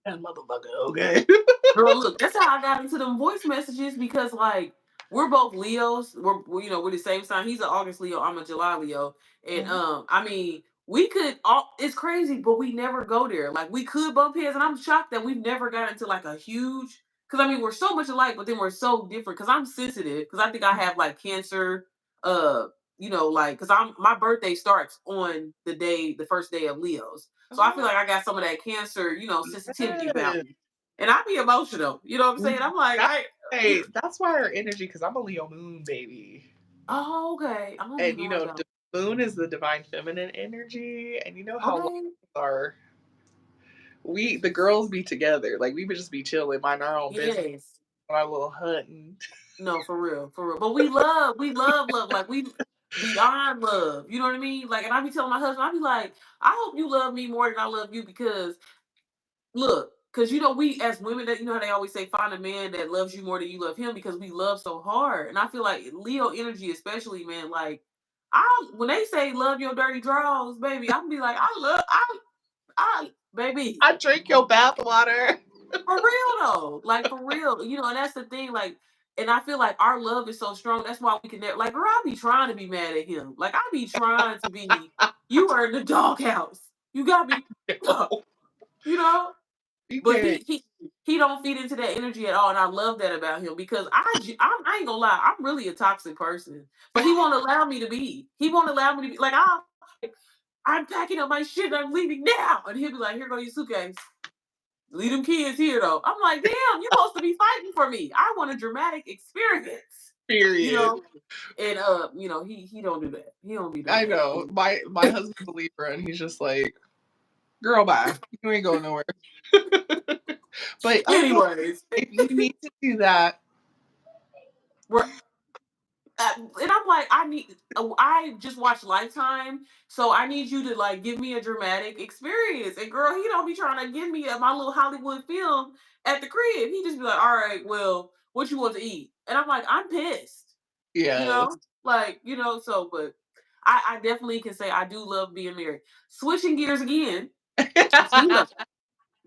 understand, motherfucker, okay? Girl, look, that's how I got into them voice messages because like we're both Leos. We're the same sign. He's an August Leo. I'm a July Leo. And Mhm. I mean, we could all it's crazy, but we never go there. Like we could bump heads, and I'm shocked that we've never got into like a huge because I mean we're so much alike, but then we're so different. Because I'm sensitive, because I think I have like cancer, uh, like because I'm my birthday starts on the first day of Leo's. So I feel Oh, like I got some of that cancer, sensitivity about yes. me. And I be emotional. You know what I'm saying? I'm like, That's right. That's why our energy, because I'm a Leo moon, baby. oh, okay. I don't And even like that. the moon is the divine feminine energy, and you know how lions Okay. are. We the girls be together, like we would just be chilling, mind our own business, Yes. on our little hunting. No, for real, for real. But we love. Like we beyond love. You know what I mean? Like, and I be telling my husband, I be like, I hope you love me more than I love you because look, because we as women that how they always say find a man that loves you more than you love him because we love so hard. And I feel like Leo energy, especially, man, like when they say love your dirty draws, baby, I'm be like, baby, I drink your bathwater. for real though, like for real, and that's the thing, like, and I feel like our love is so strong. That's why we can never, like, girl, I be trying to be mad at him, like I be trying to be. You are in the doghouse. You got me, you know. You But can't. he don't feed into that energy at all, and I love that about him because I ain't gonna lie, I'm really a toxic person, but he won't allow me to be. He won't allow me to be like I'm packing up my shit. I'm leaving now, and he'll be like, "Here go your suitcase. Leave them kids here, though." I'm like, "Damn, you're supposed to be fighting for me. I want a dramatic experience, you Period. know." And he don't do that. He don't be doing I that. know. My husband's a Libra, and he's just like, girl, bye. You ain't going nowhere. But okay, Anyways, if you need to do that, we're and I'm like, I just watched Lifetime, so I need you to like give me a dramatic experience. And girl, he don't be trying to give me my little Hollywood film at the crib. He just be like, all right, well, what you want to eat? And I'm like, I'm pissed, you yes. know, like so. But I definitely can say I do love being married. Switching gears again,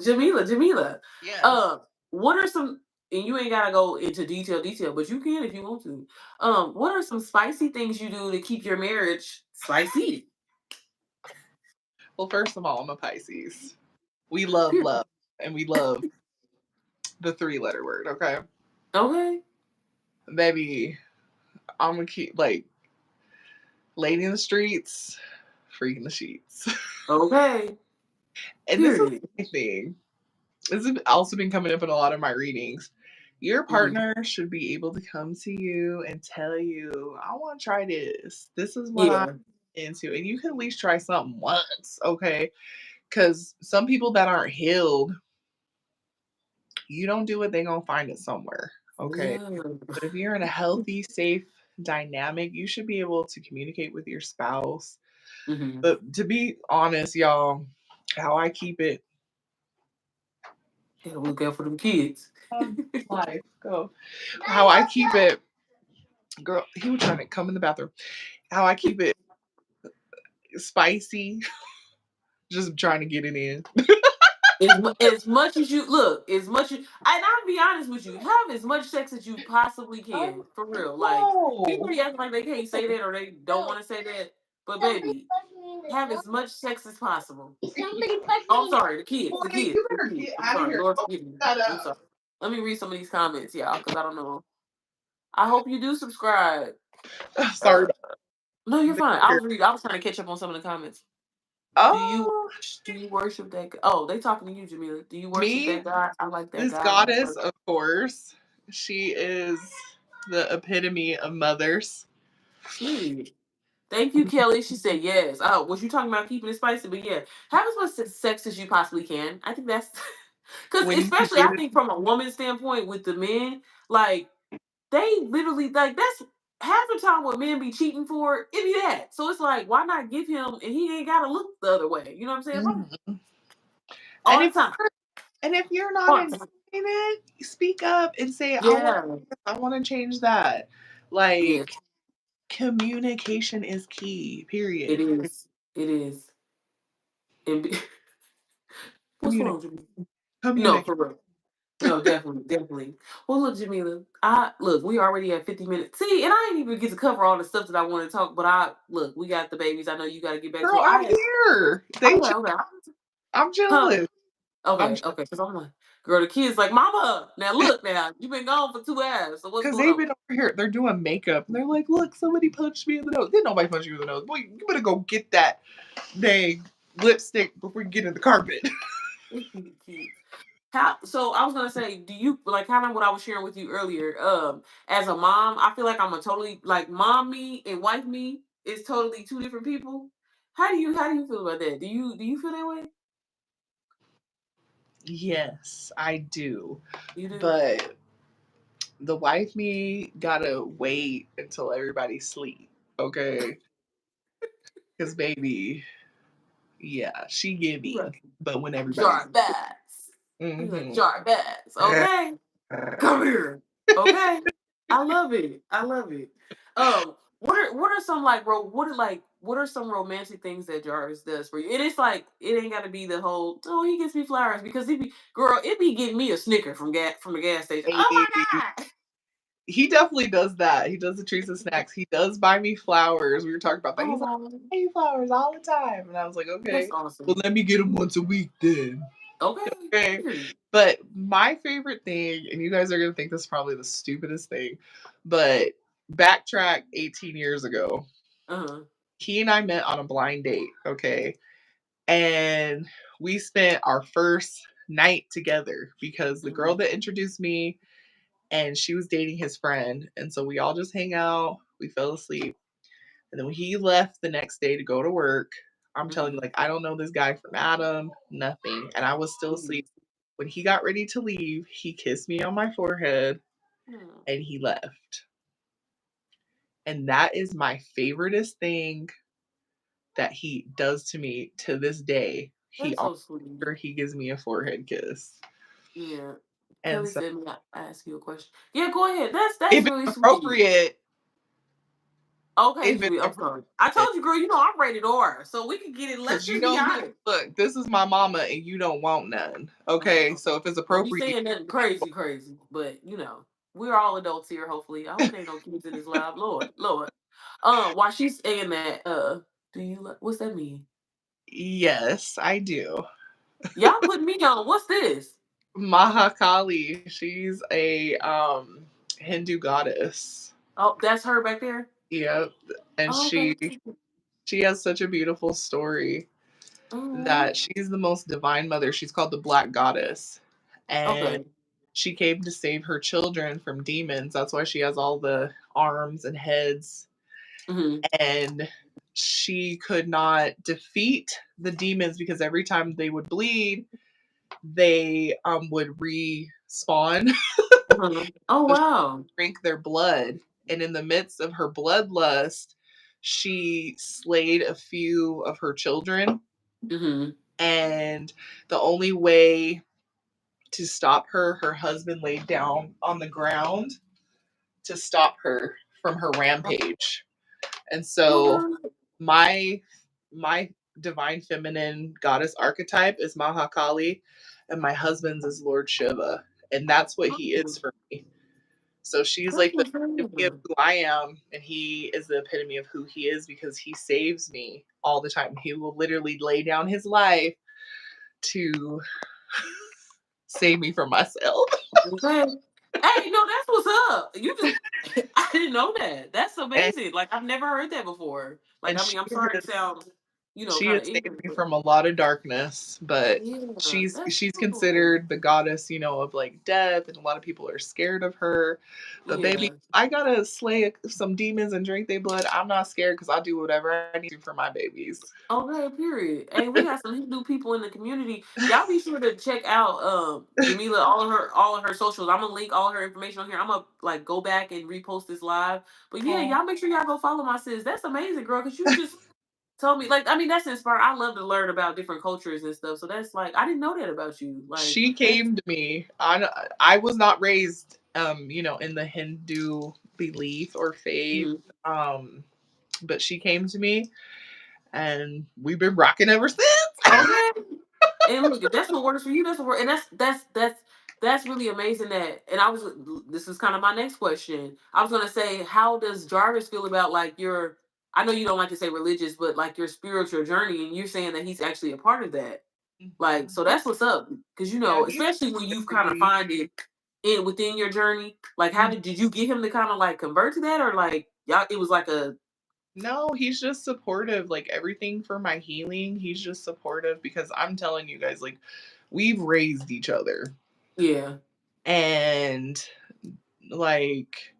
Jamila, Jamila. Yes. Uh, what are some? And you ain't gotta go into detail, but you can if you want to. What are some spicy things you do to keep your marriage spicy? Well, first of all, I'm a Pisces. We love Period. love, and we love the three-letter word. Okay, Okay. baby, I'm gonna keep like lady in the streets, freak in the sheets. Okay. And this is Period. my thing. This has also been coming up in a lot of my readings. Your Mhm. partner should be able to come to you and tell you, I want to try this. This is what I'm Yeah. into. And you can at least try something once, okay? Because some people that aren't healed, you don't do it, they're going to find it somewhere, okay? Yeah. But if you're in a healthy, safe dynamic, you should be able to communicate with your spouse. Hmm. But to be honest, y'all, how I keep it, Gotta look out for them kids. life go. How I keep it, girl, he was trying to come in the bathroom. How I keep it spicy, just trying to get it in. As much as you look, as much as, and I'll be honest with you, have as much sex as you possibly Oh can, for real. Like people no. be acting like they can't say that or they don't want to say that. But baby, have as much sex as possible. Somebody push Oh, I'm me. sorry, the kids, Boy, the kids, you the better kids. get I'm out of sorry, here. Lord Oh, forgive me. shut I'm up. sorry. Let me read some of these comments, y'all, because I don't know. I hope you do subscribe. Sorry Uh, about no, you're fine. I that. was reading. I was trying to catch up on some of the comments. Oh, Do you worship that? Oh, they talking to you, Jamila. Do you worship me, that God? I like that this God. goddess, of course. She is the epitome of mothers. Sweet. Thank you, Kelly. She said yes. Oh, was you talking about keeping it spicy? But yeah, have as much sex as you possibly can. I think that's because, When you can especially, get I it, think from a woman's standpoint with the men, like they literally like that's half the time what men be cheating for. It be that. So it's like, why not give him and he ain't gotta look the other way. You know what I'm saying? Mhm. All and the if time. and if you're not All the enjoying time. it, speak up and say, Yeah. I want to change that. Yeah. Like, communication is key. It Period. is. It is. And be, what's Communicate. wrong, Jamila? No, Communicate. for real. No, definitely, definitely. Well, look, Jamila, we already at 50 minutes. See, and I didn't even get to cover all the stuff that I want to talk. But we got the babies. I know you got to get back to Girl, it. I'm here. Okay, okay, I'm huh? jealous. I'm Okay, okay. Because I'm like, girl, the kids like, Mama. Now look, now you've been gone for 2 hours. So what's because going they've on? been over here. They're doing makeup. And they're like, look, somebody punched me in the nose. Didn't nobody punch you in the nose? Boy, you better go get that dang lipstick before you get in the carpet. Kids. So I was gonna say, do you like kind of what I was sharing with you earlier? As a mom, I feel like I'm a totally like mom me and wife me is totally two different people. How do you feel about that? Do you feel that way? Yes, I do. You do? But the wife me gotta wait until everybody sleep. Okay. Because baby, yeah, she You giving. like But when everybody's jar bass. You like mm-hmm. jar bass. Okay. Come here. Okay. I love it. I love it. What are some like what are some romantic things that Jarvis does for you? And it's like it ain't gotta be the whole he gets me flowers because it be getting me a Snicker from the gas station. Oh my god. He definitely does that. He does the treats and snacks. He does buy me flowers. We were talking about that. He's like, Oh, I buy you flowers all the time. And I was like, that's okay, well, awesome. let me get them once a week then. Okay. Okay. But my favorite thing, and you guys are going to think this is probably the stupidest thing, but backtrack 18 years ago, Uh-huh. he and I met on a blind date. Okay. And we spent our first night together because the girl that introduced me and she was dating his friend. And so we all just hang out. We fell asleep. And then when he left the next day to go to work, I'm telling you, like, I don't know this guy from Adam, nothing. And I was still asleep. When he got ready to leave, he kissed me on my forehead and he left. And that is my favoriteest thing that he does to me to this day. That's so sweet. He gives me a forehead kiss. Yeah. And Kelly so said, "May I ask you a question?" Yeah, go ahead. That's if it's really sweet. appropriate, Okay, if it's Jimmy, I'm sorry. I told you, girl. You know I'm rated R, so we can get it. Let's because you just be know, honest. look, this is my mama, and you don't want none. Okay, so if it's Don't be appropriate, saying nothing crazy, but we're all adults here. Hopefully, I hope there ain't no kids in this lab. Lord, Lord. While she's saying that, do you? What's that mean? yes, I do. Y'all putting me on. What's this? Mahakali, she's a Hindu goddess. Oh, that's her back there. Yep, and Oh, she okay. she has such a beautiful story that she's the most divine mother. She's called the Black Goddess, and Okay. she came to save her children from demons. That's why she has all the arms and heads. Mm-hmm. And she could not defeat the demons because every time they would bleed, they would respawn. Mm-hmm. Oh So she wow. drank their blood, and in the midst of her bloodlust, she slayed a few of her children. Mm-hmm. And the only way to stop her, her husband laid down on the ground to stop her from her rampage. And so What? my my divine feminine goddess archetype is Mahakali, and my husband's is Lord Shiva, and that's what he is for me. So she's That's like the what's epitome of up. who I am, and he is the epitome of who he is because he saves me all the time. He will literally lay down his life to save me from myself. Okay. Hey, no, that's what's up. You just I didn't know that. That's And amazing. Like I've never heard that before. Like and I mean, I'm sorry to sound, she kind has of saved ignorant, me but from a lot of darkness, but yeah, that's she's cool. considered the goddess, of like death, and a lot of people are scared of her. But baby, Yeah. I gotta slay some demons and drink their blood. I'm not scared because I'll do whatever I need to for my babies. Okay, period. Hey, we got some Hindu people in the community. Y'all be sure to check out Jamila, all of her socials. I'm gonna link all her information on here. I'm gonna like go back and repost this live. But yeah, Oh, y'all make sure y'all go follow my sis. That's amazing, girl, because you just told me like I mean that's inspiring. I love to learn about different cultures and stuff. So that's like I didn't know that about you. Like she that's came to me. I was not raised, in the Hindu belief or faith. mhm. Um, but she came to me, and we've been rocking ever since. Okay. And look, if that's what works for you, that's what works. And that's really amazing that. And this is kind of my next question. I was gonna say, how does Jarvis feel about like your? I know you don't like to say religious, but like your spiritual journey, and you're saying that he's actually a part of that. Like, Mhm. so that's what's up. Because Yeah, he's especially when you've kind of pretty. find it in within your journey. Like, how Mhm. did you get him to kind of like convert to that, or like y'all? It was like a No, he's just supportive. Like everything for my healing, he's just supportive because I'm telling you guys, like, we've raised each other. yeah. And like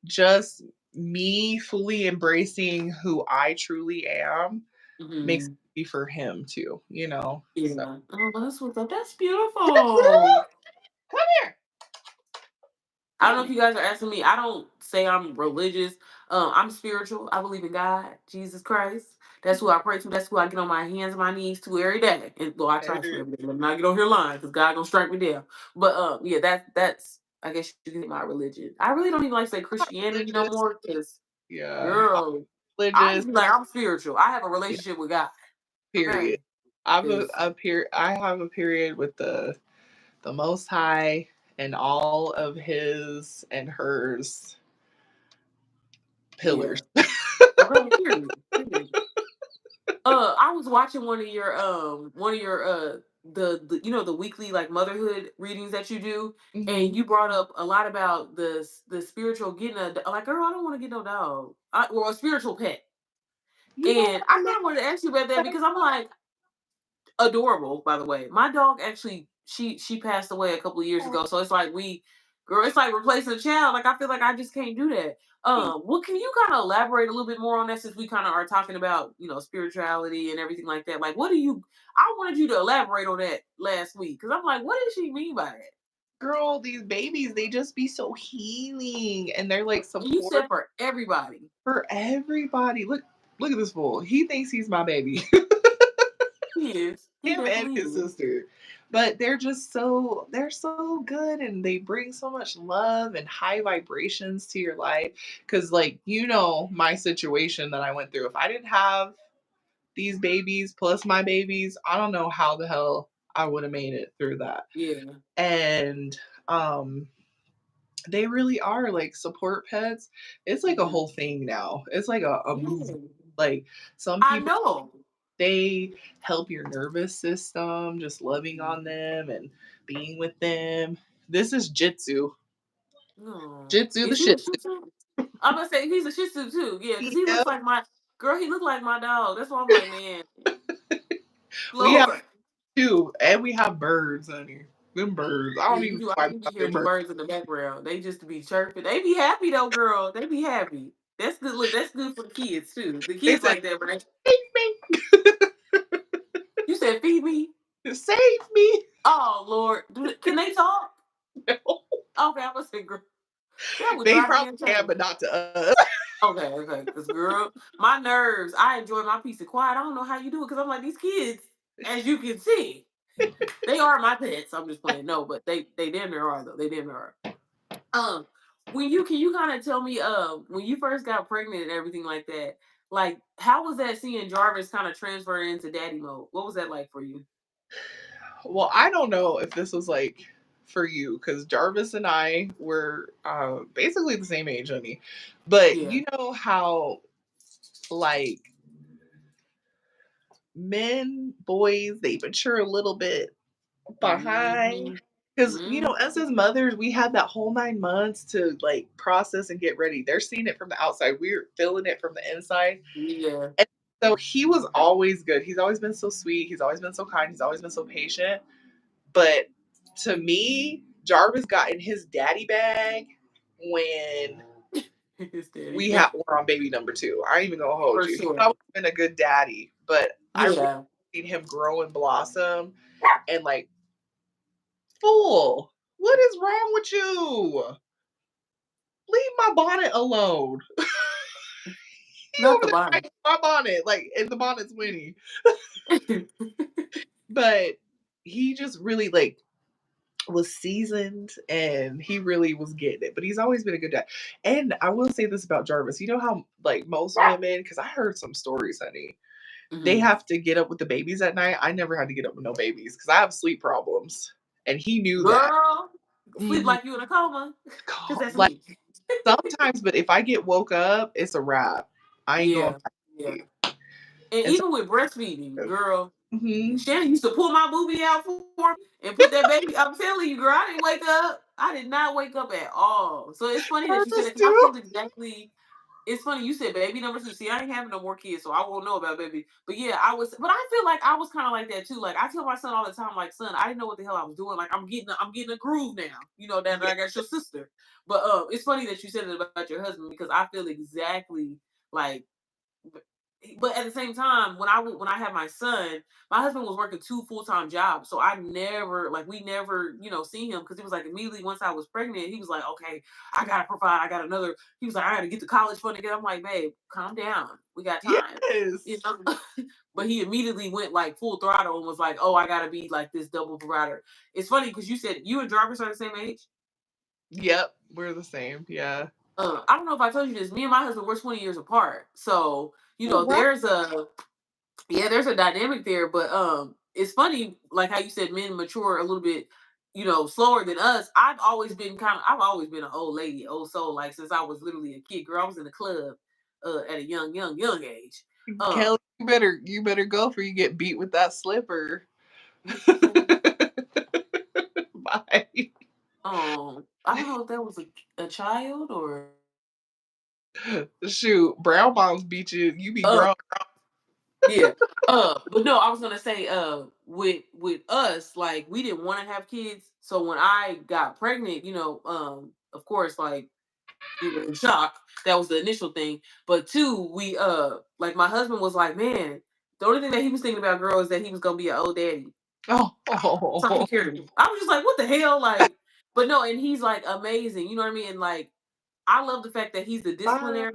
just me fully embracing who I truly am makes Hmm. it easy for him too. So Yeah. Oh, that's what's up. That's beautiful. come here. I don't Come know if here. you guys are asking me. I don't say I'm religious. I'm spiritual. I believe in God, Jesus Christ. That's who I pray to. That's who I get on my hands and my knees to every day. And well, I try to Hey, every day. Let me not get on here lying because God gonna strike me down. But yeah, that's I guess you can say my religion. I really don't even like to say Christianity no religious. more because Yeah. I'm girl, I religious. just be like I'm spiritual. I have a Yeah, relationship with God. period. Okay, because I have a period with the Most High and all of his and hers yeah. pillars. Okay, period. I was watching one of your the the weekly like motherhood readings that you do, and Mhm. you brought up a lot about the spiritual getting like girl, I don't want to get no dog, or a spiritual pet, You know and what? I kind of wanted to ask you about that because I'm like adorable, by the way. My dog actually she passed away a couple of years ago, so it's like girl, it's like replacing a child. Like I feel like I just can't do that. What can you kind of elaborate a little bit more on that since we kind of are talking about spirituality and everything like that? Like, what do you? I wanted you to elaborate on that last week because I'm like, what does she mean by that? Girl, these babies, they just be so healing and they're like And you support said for everybody. for everybody. Look at this fool. He thinks he's my baby. He is. He Him and definitely his is. sister. But they're so good, and they bring so much love and high vibrations to your life. Cause like, my situation that I went through. If I didn't have these babies plus my babies, I don't know how the hell I would have made it through that. Yeah. And um they really are like support pets. It's like a Hmm. whole thing now. It's like a movement. Yeah. Like some I people, know. they help your nervous system, just loving Mhm. on them and being with them. This is Jitsu. No. Jitsu the Is he shit. a Shih Tzu? I'm gonna say he's a Shih Tzu too. Yeah, because he looks Yep. like my girl. He looked like my dog. That's why I'm like, man, We have Lord. two, and we have birds, honey. Them birds. I Yeah, don't you even do. know I why we do be got them hearing the birds. birds in the background. They just to be chirping. They be happy though, girl. They be happy. That's good. Look, that's good for the kids too. The They kids said, like that, right? save You said feed me. me. Save me. Oh Lord, can they talk? Okay, I was saying, girl, that would They drive me probably can, insane. but not to us. Okay, because girl, my nerves. I enjoy my peace of quiet. I don't know how you do it because I'm like these kids, as you can see. They are my pets. I'm just playing. No, but they damn near are though. They damn near are. Um, when you can you kind of tell me when you first got pregnant and everything like that, like how was that seeing Jarvis kind of transfer into daddy mode? What was that like for you? Well, I don't know if this was like. for you because Jarvis and I were basically the same age, honey. But Yeah. you know how, like, men, boys, they mature a little bit behind. Mhm. Because, you know, Mhm. us as mothers, we had that whole 9 months to like process and get ready. They're seeing it from the outside, we're feeling it from the inside. Yeah. And so he was always good. He's always been so sweet. He's always been so kind. He's always been so patient. But to me, Jarvis got in his daddy bag when His daddy. we had were on baby number 2. I ain't even gonna hold For you. He's sure. always been a good daddy, but I really Yeah. seen him grow and blossom and like, fool, what is wrong with you? Leave my bonnet alone. He Not over the there bonnet. fighting my bonnet, like, and the bonnet's Winnie. But he just really like was seasoned and he really was getting it. But he's always been a good dad. And I will say this about Jarvis. You know how like most women, because I heard some stories, honey, they Mhm. have to get up with the babies at night. I never had to get up with no babies because I have sleep problems. And he knew that. Girl, sleep Mhm. like you in a coma. Cause that's Like me. sometimes, but if I get woke up, it's a wrap. I ain't going Yeah. back to Yeah. sleep. And And so, even with breastfeeding, girl, mhm. Shannon used to pull my boobie out for me and put that baby. I'm telling you, girl, I didn't wake up. I did not wake up at all. So it's funny that you said Hers it because I too. feel exactly. It's funny you said baby number 2. See, I ain't having no more kids, so I won't know about baby. But yeah, I was. But I feel like I was kind of like that too. Like I tell my son all the time, like son, I didn't know what the hell I was doing. Like I'm getting a groove now. You know that I got your sister. But it's funny that you said it about your husband because I feel exactly like but at the same time, when I had my son, my husband was working 2 full-time jobs, so I never like we never see him because it was like immediately once I was pregnant, he was like, okay, I gotta provide, I got another. He was like, I gotta get the college fund again. I'm like, babe, calm down, we got time, you Yes. know. But he immediately went like full throttle and was like, oh, I gotta be like this double provider. It's funny because you said you and Jarvis are the same age. Yep. We're the same. Yeah. I don't know if I told you this. Me and my husband we're 20 years apart, so Oh wow. there's a dynamic there, but it's funny like how you said men mature a little bit, slower than us. I've always been an old lady, old soul, like since I was literally a kid. Girl, I was in the club at a young age. Um Kelly, you better go for you get beat with that slipper. what you say? Bye. I don't know if that was a child or Shoot, brown moms beat you. You be uh grown. yeah. But no, I was gonna say, with us, like we didn't want to have kids. So when I got pregnant, of course, like we were in shock. That was the initial thing. But two, we like my husband was like, man, the only thing that he was thinking about, girl, is that he was gonna be an old daddy. Oh, Taking oh. care of me. I was just like, what the hell? Like, but no, and he's like amazing, you know what I mean? And like I love the fact that he's the Bye. disciplinary.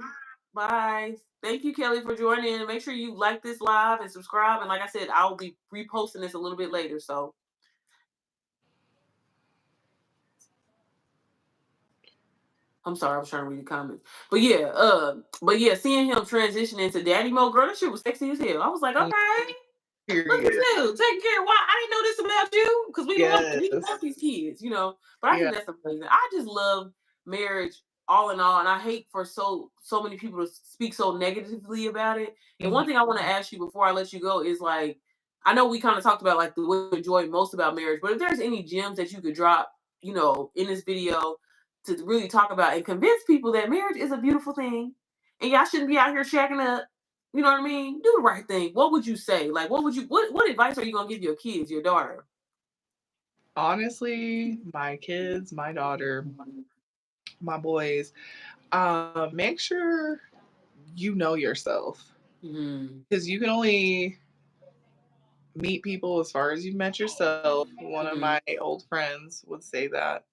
Bye. Thank you, Kelly, for joining. And make sure you like this live and subscribe. And like I said, I'll be reposting this a little bit later. So I'm sorry, I was trying to read the comments. But yeah, seeing him transition into daddy mode, girl, that shit was sexy as hell. I was like, Mm, okay. Look at period. you taking care of why I didn't know this about you because we didn't Yes. want these kids. But I Yeah. think that's amazing. I just love marriage all in all, and I hate for so many people to speak so negatively about it. And Mhm. one thing I want to ask you before I let you go is like, I know we kind of talked about like the what you enjoy most about marriage, but if there's any gems that you could drop, in this video to really talk about and convince people that marriage is a beautiful thing, and y'all shouldn't be out here shacking up, you know what I mean? Do the right thing. What would you say? Like, what advice are you gonna give your kids, your daughter? Honestly, my kids, my daughter, my boys, make sure you know yourself Mm-hmm. because you can only meet people as far as you've met yourself. One of Mm-hmm. my old friends would say that.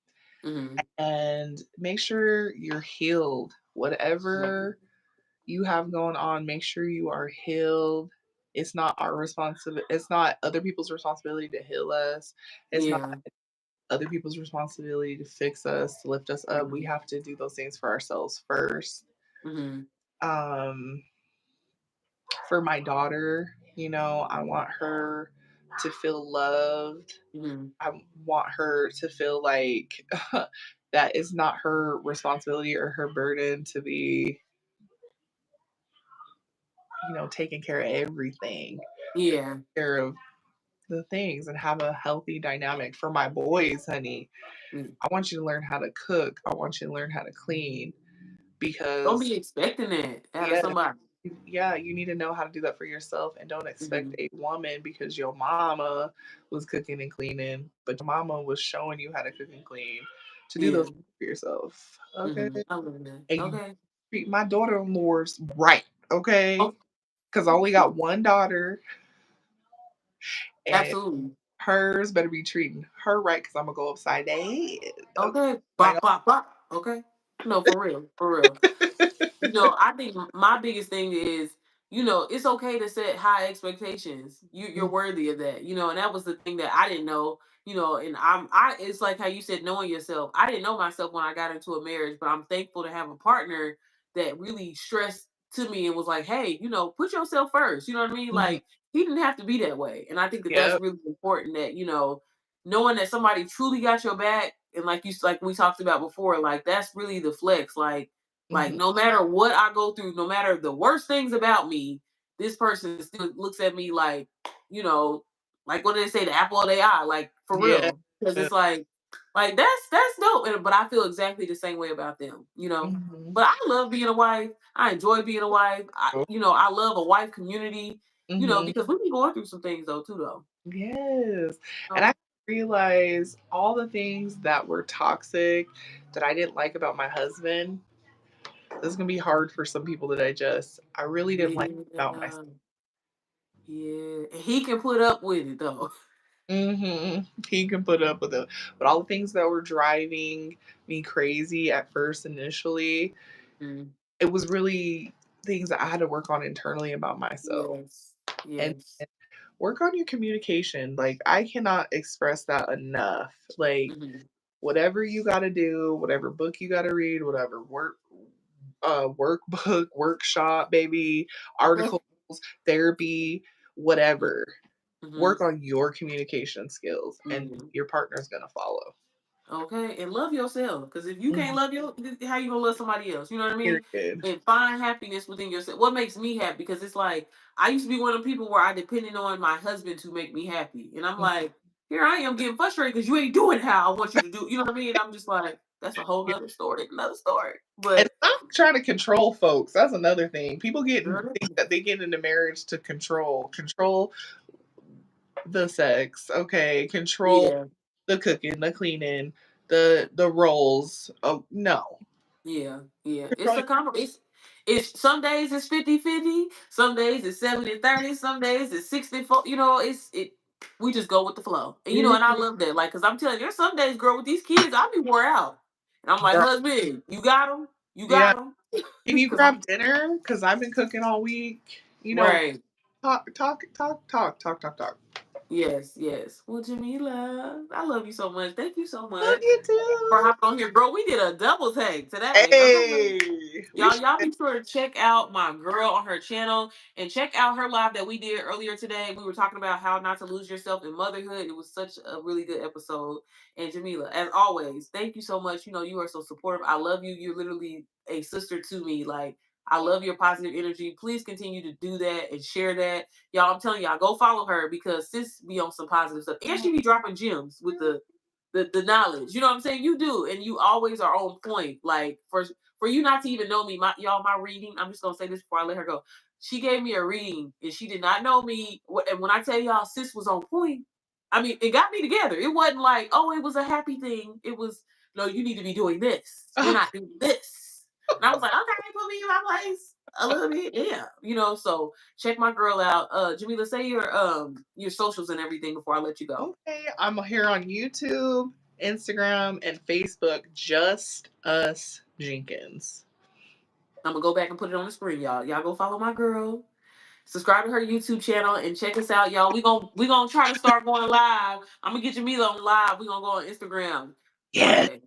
Mm-hmm. And make sure you're healed. Whatever you have going on, make sure you are healed. It's not our responsibility. It's not other people's responsibility to heal us. It's not Yeah. other people's responsibility to fix us, to lift us up. We Mm-hmm. have to do those things for ourselves first. Mm-hmm. Um, for my daughter, I want her to feel loved. Hmm. I want her to feel like that is not her responsibility or her burden to be, taking care of everything, Yeah. care of the things and have a healthy dynamic for my boys, honey. Mm. I want you to learn how to cook. I want you to learn how to clean Don't because be expecting that out of yeah, somebody. yeah, you need to know how to do that for yourself and don't expect Hmm. a woman because your mama was cooking and cleaning, but your mama was showing you how to cook and clean to do those Yeah. things for yourself. Okay. Hmm. I love that. And you Okay. treat my daughter-in-laws right, okay? Oh, Because I only got one daughter and absolutely. hers better be treating her right because I'm gonna go upside their head. Okay. Okay. Like, Bop, bop, bop. Okay. No, for real. For real. I think my biggest thing is, it's okay to set high expectations. You're worthy of that. And that was the thing that I didn't know. And it's like how you said knowing yourself. I didn't know myself when I got into a marriage, but I'm thankful to have a partner that really stressed to me and was like, hey, put yourself first. You know what I mean? mhm, Like he didn't have to be that way. And I think that that's yep. really important that, knowing that somebody truly got your back and like we talked about before, like that's really the flex. Like Mhm. no matter what I go through, no matter the worst things about me, this person still looks at me like, you know, like what do they say, the apple of their eye, like for Yeah. real. Because it's like that's dope. But I feel exactly the same way about them. Mhm. But I love being a wife. I enjoy being a wife. Oh, I love a wife community. mhm. Because we be going through some things though too though. Yes. And I So, realized all the things that were toxic that I didn't like about my husband. This is gonna be hard for some people to digest. I really didn't like about myself. yeah, yeah. And he can put up with it though. He can put up with it. But all the things that were driving me crazy at first initially, Mm, it was really things that I had to work on internally about myself. yes. And Yes. work on your communication. Like I cannot express that enough. Like Mhm. whatever you got to do, whatever book you got to read, whatever workbook, workshop, baby, Okay. articles, therapy, whatever. Mhm. Work on your communication skills and Mhm. your partner's going to follow. Okay, and love yourself. Because if you can't Mhm. love how you gonna love somebody else? You know what I mean? Period. And find happiness within yourself. What makes me happy? Because it's like I used to be one of the people where I depended on my husband to make me happy, and I'm Mhm. like, here I am getting frustrated because you ain't doing how I want you to do. You know what I mean? I'm just like, that's a whole nother story, another story. And But stop trying to control folks. That's another thing. People girl, think that they get into marriage to control the sex, okay, control yeah. the cooking, the cleaning, the roles. Oh no. Yeah, yeah. It's Control a compromise. It's some days it's 50-50, some days it's 70-30, some days it's 64. We just go with the flow. And I Mhm. love that. Like, cause I'm telling you, there's some days, girl, with these kids, I'll be wore out. And I'm like, Girl, husband, you got them? You yeah. got them? Can you Cause I'm grab dinner? Because I've been cooking all week. right. Talk. Yes, yes. Well, Jamila, I love you so much. Thank you so Love much you for too. hopping on here, bro. We did a double take today. Okay. Hey, we Y'all should. be sure to check out my girl on her channel and check out her live that we did earlier today. We were talking about how not to lose yourself in motherhood. It was such a really good episode. And Jamila, as always, thank you so much. You are so supportive. I love you. You're literally a sister to me. Like, I love your positive energy. Please continue to do that and share that. Y'all, I'm telling y'all, go follow her because sis be on some positive stuff. And she be dropping gems with the knowledge. You know what I'm saying? You do, and you always are on point. Like for you not to even know me, my reading. I'm just gonna say this before I let her go. She gave me a reading, and she did not know me. And when I tell y'all, sis was on point. I mean, it got me together. It wasn't like, oh, it was a happy thing. It was no, you need to be doing this. You're not doing this. And I was like, okay, put me in my place a little bit, yeah. So check my girl out. Jamila, say your socials and everything before I let you go. Okay, I'm here on YouTube, Instagram, and Facebook. Just us Jenkins. I'm gonna go back and put it on the screen, y'all. Y'all go follow my girl. Subscribe to her YouTube channel and check us out, y'all. We gonna try to start going live. I'm gonna get Jamila on live. We gonna go on Instagram one Yes, day.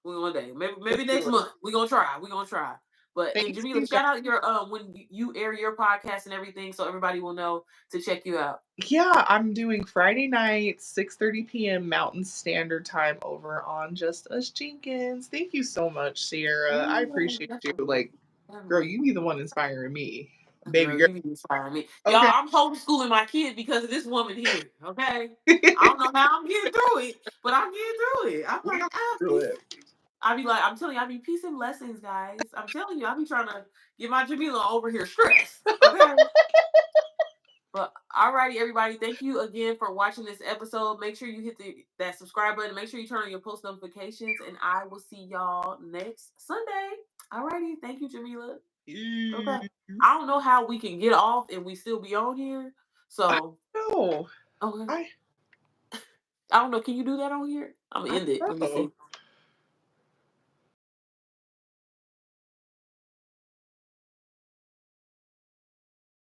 One day. Maybe let's maybe next do it. month. We gonna try. We gonna try. But and Thanks, Jamila, you guys. shout out your when you air your podcast and everything, so everybody will know to check you out. Yeah, I'm doing Friday night, 6:30 p.m. Mountain Standard Time over on Just Us Jenkins. Thank you so much, Sierra. I Yeah, appreciate you. definitely. Like, girl, Definitely. you be the one inspiring me. Baby Girl, girl. you be inspiring me. Y'all, Okay. I'm homeschooling my kid because of this woman here. Okay. I don't know how I'm getting through it, but I'm getting through it. I'm We like, gonna ah, do peace. it. I be like, I'm telling you, I be peace and blessings, guys. I'm telling you, I be trying to get my Jamila over here stressed. Okay. But alrighty, everybody. Thank you again for watching this episode. Make sure you hit that subscribe button. Make sure you turn on your post notifications, and I will see y'all next Sunday. Alrighty. Thank you, Jamila. Okay. I don't know how we can get off and we still be on here. I So know. okay. I I don't know. Can you do that on here? I'm gonna I end it. Let me know. see.